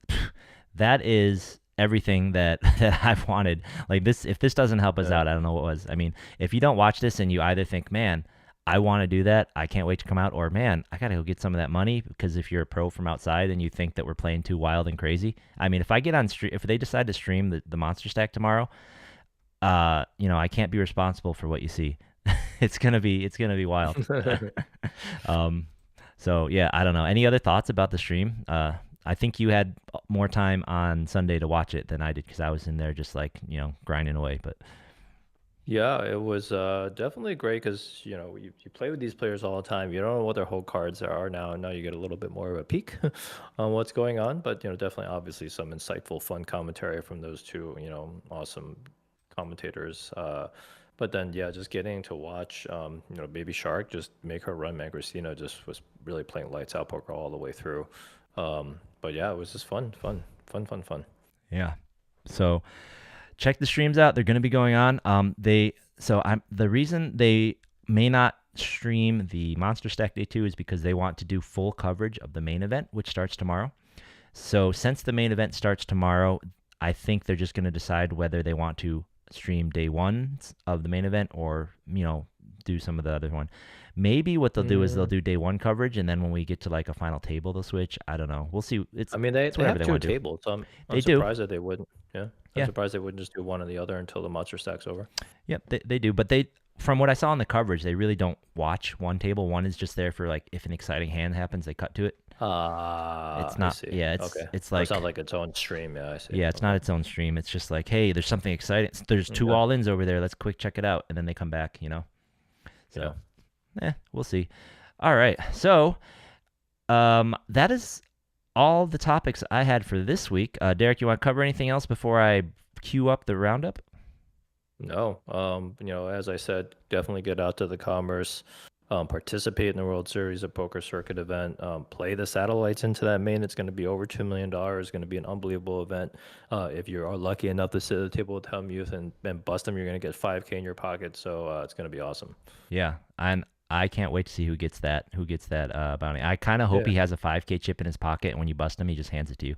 that is everything that I've wanted. Like this, if this doesn't help us out, I don't know what was. I mean, if you don't watch this and you either think, man, I want to do that, I can't wait to come out, or man, I gotta go get some of that money, because if you're a pro from outside and you think that we're playing too wild and crazy, I mean, if I get on stream, if they decide to stream the Monster Stack tomorrow, I can't be responsible for what you see. It's gonna be wild. So yeah, I don't know. Any other thoughts about the stream? I think you had more time on Sunday to watch it than I did, because I was in there just like grinding away. But
Yeah, it was definitely great because you play with these players all the time. You don't know what their whole cards are now, and now you get a little bit more of a peek on what's going on. But definitely, obviously, some insightful, fun commentary from those two, awesome commentators. But then, yeah, just getting to watch, Baby Shark just make her run. Man, Christina just was really playing lights out poker all the way through. But yeah, it was just fun.
yeah, so check the streams out. They're going to be going on. The reason they may not stream the Monster Stack Day 2 is because they want to do full coverage of the main event, which starts tomorrow. So since the main event starts tomorrow, I think they're just going to decide whether they want to stream day 1 of the main event or do some of the other one. Maybe what they'll do is they'll do day 1 coverage, and then when we get to like a final table, they'll switch. I don't know. We'll see.
They
whatever
have
they
two
want to do.
tables, so I'm
They do.
surprised that they wouldn't. Yeah,
Yeah.
surprised they wouldn't just do one or the other until the Monster Stack's over.
Yep, they do. But from what I saw in the coverage, they really don't watch one table. One is just there for like if an exciting hand happens, they cut to it. It's not.
I see.
Yeah,
Okay.
it's
It
like
sounds like its own stream. Yeah, I see.
yeah, it's not its own stream. It's just like, hey, there's something exciting. There's 2 all-ins over there. Let's quick check it out, and then they come back. So, we'll see. All right, so that is all the topics I had for this week. Derek, you want to cover anything else before I queue up the roundup?
No, as I said, definitely get out to the Commerce, participate in the World Series of Poker Circuit event, play the satellites into that main. It's going to be over $2 million. It's going to be an unbelievable event. If you are lucky enough to sit at the table with Hellmuth and bust them, you're going to get $5K in your pocket. So it's going to be awesome.
Yeah, and I can't wait to see who gets that bounty. I kind of hope he has a 5K chip in his pocket, and when you bust him, he just hands it to you.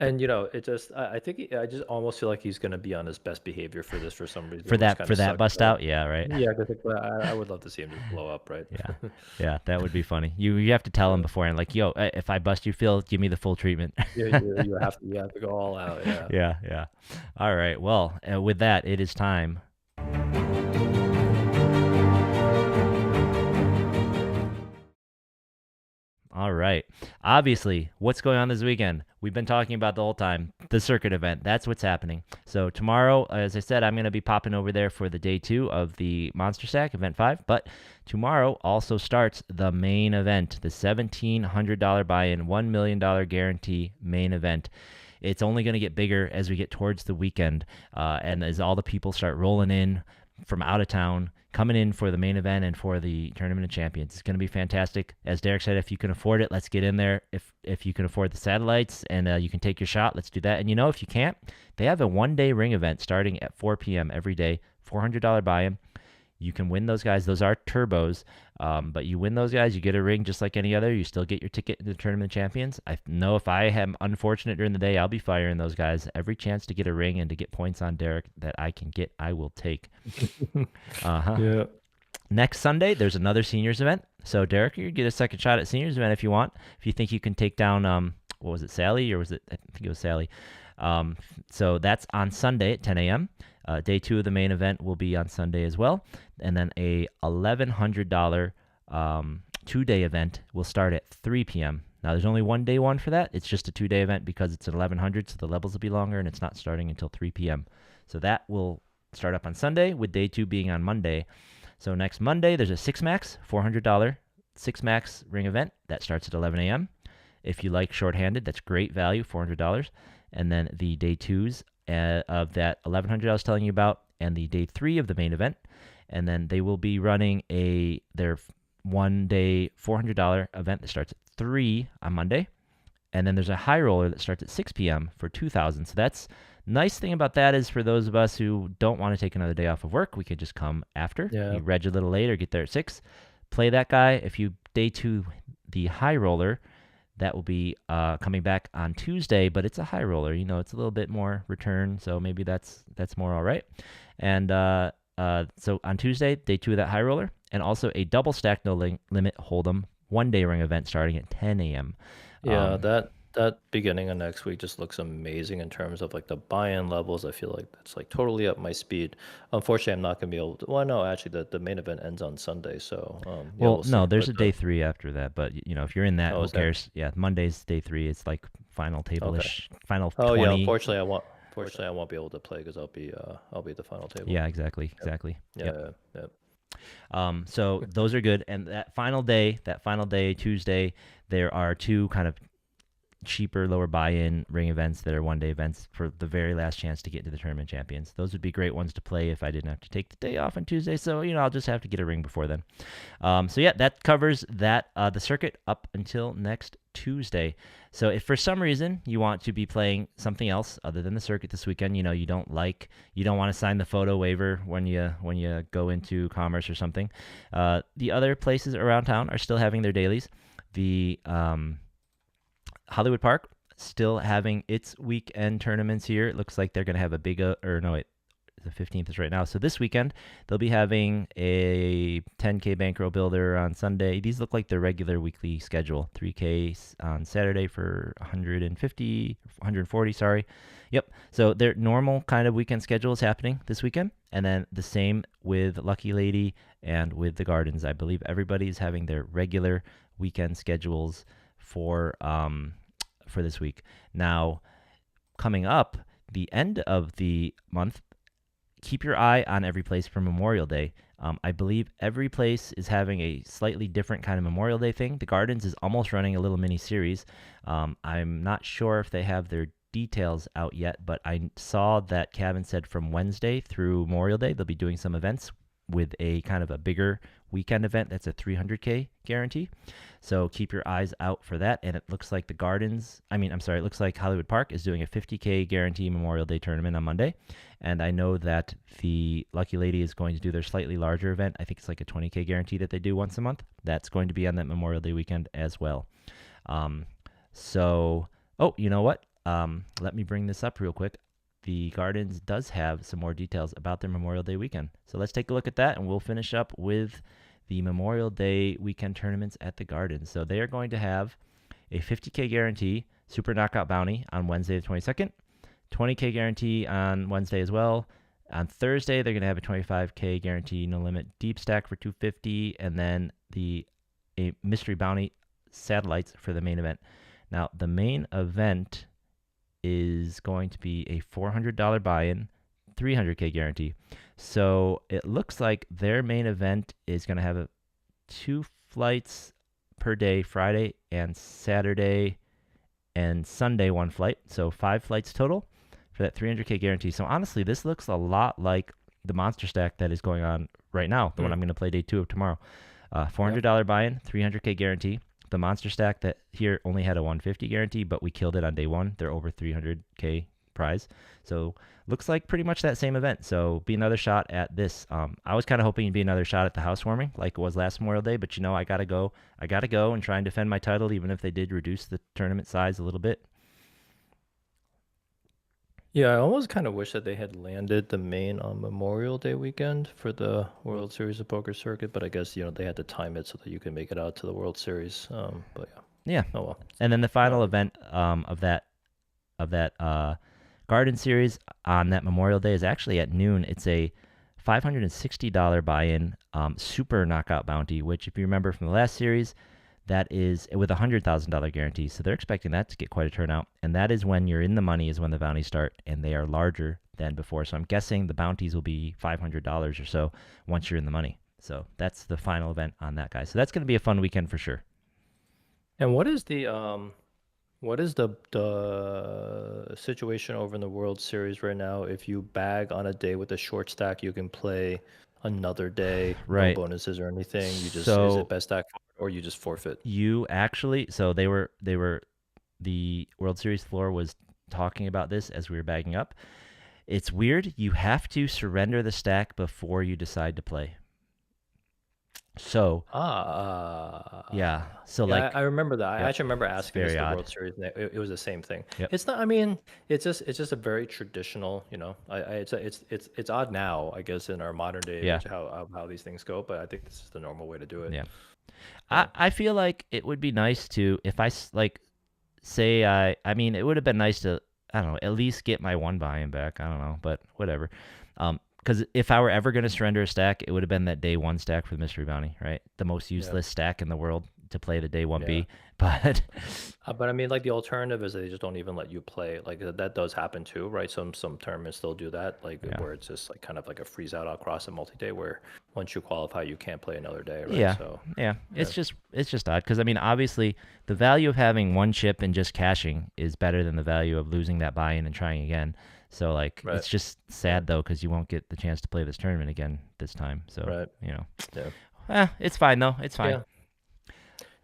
And it just I think I just almost feel like he's going to be on his best behavior for this for some reason.
For that bust out, yeah, right.
Yeah, because I would love to see him just blow up, right?
Yeah, that would be funny. You have to tell him beforehand, like, yo, if I bust you, Phil, give me the full treatment.
you have to go all out. Yeah.
Yeah. All right. Well, with that, it is time. All right. Obviously, what's going on this weekend? We've been talking about the whole time. The circuit event. That's what's happening. So tomorrow, as I said, I'm going to be popping over there for the day 2 of the Monster Stack, Event 5. But tomorrow also starts the main event, the $1,700 buy-in, $1 million guarantee main event. It's only going to get bigger as we get towards the weekend, and as all the people start rolling in from out of town, coming in for the main event and for the Tournament of Champions. It's going to be fantastic. As Derek said, if you can afford it, let's get in there. If you can afford the satellites and you can take your shot, let's do that. And if you can't, they have a 1-day ring event starting at 4 p.m. every day, $400 buy-in. You can win those guys. Those are turbos, but you win those guys, you get a ring just like any other. You still get your ticket to the Tournament of Champions. I know if I am unfortunate during the day, I'll be firing those guys. Every chance to get a ring and to get points on Derek that I can get, I will take.
Yeah.
Next Sunday, there's another seniors event. So Derek, you get a second shot at seniors event if you want. If you think you can take down, what was it, Sally, or was it? I think it was Sally. So that's on Sunday at 10 a.m. Day 2 of the main event will be on Sunday as well. And then a $1,100 2-day event will start at 3 p.m. Now, there's only one day 1 for that. It's just a 2-day event because it's an 1,100, so the levels will be longer, and it's not starting until 3 p.m. So that will start up on Sunday, with day 2 being on Monday. So next Monday, there's a 6-max, $400 6-max ring event. That starts at 11 a.m. If you like shorthanded, that's great value, $400. And then the day 2s of that $1,100 I was telling you about, and the day 3 of the main event. and then they will be running their 1-day $400 event that starts at 3 on Monday, and then there's a high roller that starts at 6 p.m. for 2,000. So that's nice thing about that is for those of us who don't want to take another day off of work, we could just come after.
Yeah.
You reg a little later, get there at 6, play that guy. If you day 2 the high roller, that will be coming back on Tuesday, but it's a high roller. You know, it's a little bit more return, so maybe that's more all right. And so on Tuesday, day 2 of that high roller, and also a double stack no limit hold'em 1-day ring event starting at 10 a.m.
Yeah, that beginning of next week just looks amazing in terms of like the buy-in levels. I feel like that's like totally up my speed. Unfortunately, I'm not gonna be able to. Well, no, actually, the main event ends on Sunday, so yeah,
Well,
we'll see.
no, there's
But
a day 3 after that, but you know, if you're in that,
Oh,
who
is there?
cares? Yeah, Monday's day 3. It's like final table-ish, final
Oh
20.
yeah, unfortunately, I won't be able to play because I'll be at the final table.
Yeah, exactly.
Yeah.
So those are good. And that final day, Tuesday, there are 2 kind of cheaper, lower buy-in ring events that are 1-day events for the very last chance to get into the tournament champions. Those would be great ones to play if I didn't have to take the day off on Tuesday. So, you know, I'll just have to get a ring before then. So yeah, that covers that the circuit up until next Tuesday. So if for some reason you want to be playing something else other than the circuit this weekend, you know, you don't want to sign the photo waiver when you go into Commerce or something, the other places around town are still having their dailies. The Hollywood Park still having its weekend tournaments here. It looks like they're going to have a big, the 15th is right now. So this weekend, they'll be having a 10K bankroll builder on Sunday. These look like their regular weekly schedule. 3K on Saturday for 140, sorry. Yep. So their normal kind of weekend schedule is happening this weekend. And then the same with Lucky Lady and with the Gardens. I believe everybody's having their regular weekend schedules for this week. Now, coming up, the end of the month, keep your eye on every place for Memorial Day. I believe every place is having a slightly different kind of Memorial Day thing. The Gardens is almost running a little mini series. I'm not sure if they have their details out yet, but I saw that Kevin said from Wednesday through Memorial Day, they'll be doing some events with a kind of a bigger weekend event that's a 300K guarantee. So keep your eyes out for that. And it looks like it looks like Hollywood Park is doing a 50K guarantee Memorial Day tournament on Monday. And I know that the Lucky Lady is going to do their slightly larger event. I think it's like a 20K guarantee that they do once a month. That's going to be on that Memorial Day weekend as well. You know what? Let me bring this up real quick. The Gardens does have some more details about their Memorial Day weekend. So let's take a look at that, and we'll finish up with the Memorial Day weekend tournaments at the Gardens. So they are going to have a 50K guarantee Super Knockout Bounty on Wednesday the 22nd, 20K guarantee on Wednesday as well. On Thursday, they're going to have a 25K guarantee No Limit Deep Stack for 250, and then a Mystery Bounty Satellites for the main event. Now, the main event is going to be a $400 buy-in, 300K guarantee. So it looks like their main event is going to have 2 flights per day, Friday and Saturday, and Sunday 1 flight. So 5 flights total for that 300K guarantee. So honestly, this looks a lot like the Monster Stack that is going on right now, the one I'm going to play day 2 of tomorrow. $400 buy-in, 300K guarantee. The Monster Stack that here only had a 150 guarantee, but we killed it on day 1. They're over 300K prize. So looks like pretty much that same event. So be another shot at this. I was kind of hoping it'd be another shot at the housewarming like it was last Memorial Day, but you know, I got to go and try and defend my title, even if they did reduce the tournament size a little bit.
Yeah, I almost kind of wish that they had landed the main on Memorial Day weekend for the World Series of Poker circuit, but I guess, you know, they had to time it so that you can make it out to the World Series. But yeah.
Yeah.
Oh well.
And then the final event of that Garden Series on that Memorial Day is actually at noon. It's a $560 buy-in Super Knockout Bounty, which if you remember from the last series, that is with a $100,000 guarantee. So they're expecting that to get quite a turnout. And that is when you're in the money is when the bounties start, and they are larger than before. So I'm guessing the bounties will be $500 or so once you're in the money. So that's the final event on that, guy. So that's going to be a fun weekend for sure.
And what is the situation over in the World Series right now? If you bag on a day with a short stack, you can play another day,
Right.
no bonuses or anything. You just is
So
it best stack or you just forfeit?
you actually, so the World Series floor was talking about this as we were bagging up. It's weird. You have to surrender the stack before you decide to play. So yeah. So
Yeah,
like,
I remember that. I
yep,
actually remember
it's
asking this
very
the
odd.
World Series, and it was the same thing.
Yep.
It's not. I mean, it's just a very traditional. It's odd now, I guess, in our modern day
Yeah.
age how these things go. But I think this is the normal way to do it.
Yeah.
Yeah.
I feel like it would be nice to, if like say I mean it would have been nice to, I don't know, at least get my one buy-in back. I don't know, but whatever. Because if I were ever going to surrender a stack, it would have been that day one stack for the mystery bounty, right? The most useless stack in the world to play the day one B. But
But I mean, like the alternative is they just don't even let you play. Like that does happen too, right? Some tournaments still do that, like
Yeah.
where it's just like kind of like a freeze out across a multi-day, where once you qualify, you can't play another day, right?
yeah,
So
yeah, it's just odd because I mean obviously the value of having one chip and just cashing is better than the value of losing that buy-in and trying again. So like
Right.
it's just sad though because you won't get the chance to play this tournament again this time. So
Right.
you know,
Yeah.
it's fine though. It's fine.
Yeah.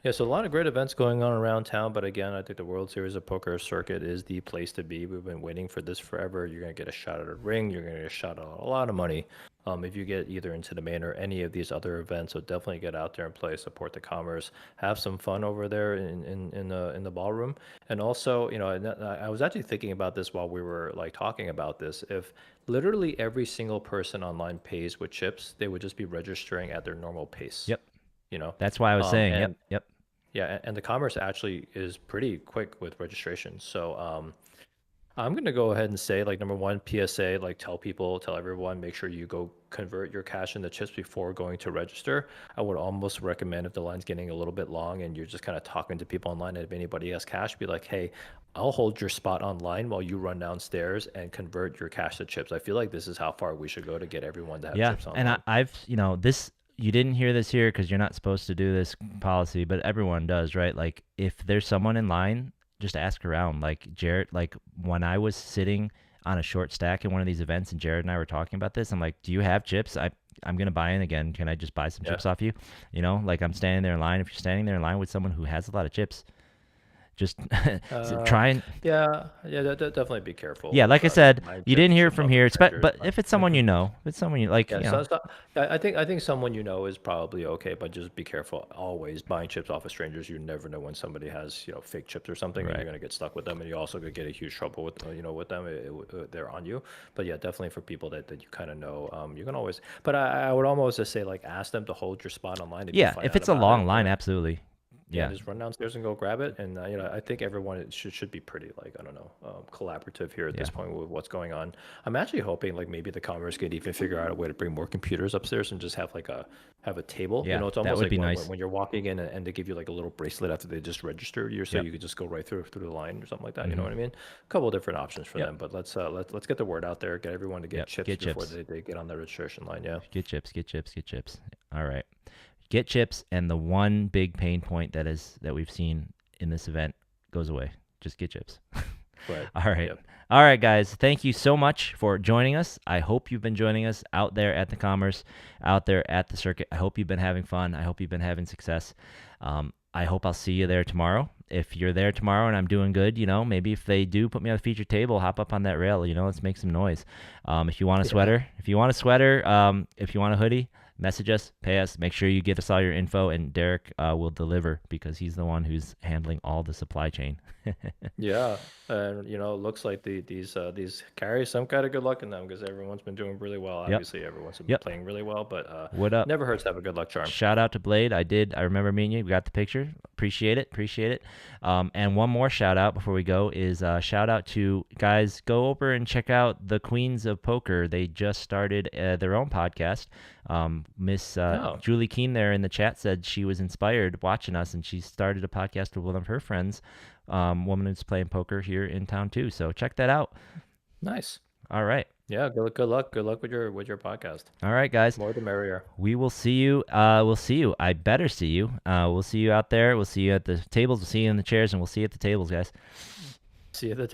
Yeah, so a lot of great events going on around town, but again, I think the World Series of Poker circuit is the place to be. We've been waiting for this forever. You're going to get a shot at a ring. You're going to get a shot at a lot of money if you get either into the main or any of these other events. So definitely get out there and play, support the commerce, have some fun over there in the ballroom. And also, I was actually thinking about this while we were like talking about this. If literally every single person online pays with chips, they would just be registering at their normal pace.
Yep.
You know,
That's why I was saying.
and
Yep.
yeah, and the commerce actually is pretty quick with registration. So I'm gonna go ahead and say, like, number one, PSA, like tell everyone, make sure you go convert your cash into chips before going to register. I would almost recommend if the line's getting a little bit long and you're just kind of talking to people online, and if anybody has cash, be like, hey, I'll hold your spot online while you run downstairs and convert your cash to chips. I feel like this is how far we should go to get everyone to have
Yeah,
chips online.
and I've this. You didn't hear this here because you're not supposed to do this policy, but everyone does, right? Like if there's someone in line, just ask around. Like Jared, like when I was sitting on a short stack in one of these events and Jared and I were talking about this, I'm like, do you have chips? I'm going to buy in again. Can I just buy some chips off you? You know, like I'm standing there in line. If you're standing there in line with someone who has a lot of chips, just try and
definitely be careful.
yeah, like I
with,
said,
buying
you didn't
chips
hear it
from
from
other
here. But
strangers.
if it's someone you know, if it's someone you like,
Yeah,
you know,
I think someone you know is probably okay, but just be careful. Always buying chips off of strangers. You never know when somebody has fake chips or something, and
Right.
you're gonna get stuck with them, and you also could get a huge trouble with with them. They're on you. But yeah, definitely for people that you kind of know, you can always. But I would almost just say like ask them to hold your spot online if you
yeah,
find
if
out
it's a
about
long
it.
line, absolutely.
Yeah,
Yeah.
just run downstairs and go grab it. And I think everyone should be pretty like I don't know collaborative here at this point with what's going on. I'm actually hoping like maybe the commerce could even figure out a way to bring more computers upstairs and just have like a table.
Yeah,
It's
that
almost
would
like
be
when,
nice.
when you're walking in and they give you like a little bracelet after they just register you, so
Yep.
you could just go right through the line or something like that. You know what I mean? A couple of different options for them. But let's get the word out there, get everyone to get
Yep,
chips
get
before
chips.
they get on the registration line. Yeah.
Get chips, get chips, get chips. All right. Get chips, and the one big pain point that we've seen in this event goes away. Just get chips.
Right.
All right.
Yep.
All right, guys. Thank you so much for joining us. I hope you've been joining us out there at the commerce, out there at the circuit. I hope you've been having fun. I hope you've been having success. I hope I'll see you there tomorrow. If you're there tomorrow and I'm doing good, maybe if they do put me on the feature table, hop up on that rail, let's make some noise. If you want a sweater, if you want a hoodie, message us, pay us, make sure you get us all your info, and Derek will deliver because he's the one who's handling all the supply chain.
Yeah, and it looks like these carry some kind of good luck in them because everyone's been doing really well.
Yep.
Obviously, everyone's been
Yep.
playing really well, but
What up?
never hurts to have a good luck charm.
Shout out to Blade. I remember meeting you. We got the picture. Appreciate it. And one more shout out before we go is shout out to guys. Go over and check out the Queens of Poker. They just started their own podcast. Miss Julie Keen there in the chat said she was inspired watching us, and she started a podcast with one of her friends, woman who's playing poker here in town too. So check that out.
Nice.
All right.
Yeah, good luck with your podcast.
All right, guys.
More the merrier.
We will see you. We'll see you. I better see you. We'll see you out there. We'll see you at the tables. We'll see you in the chairs, and we'll see you at the tables, guys.
See you at the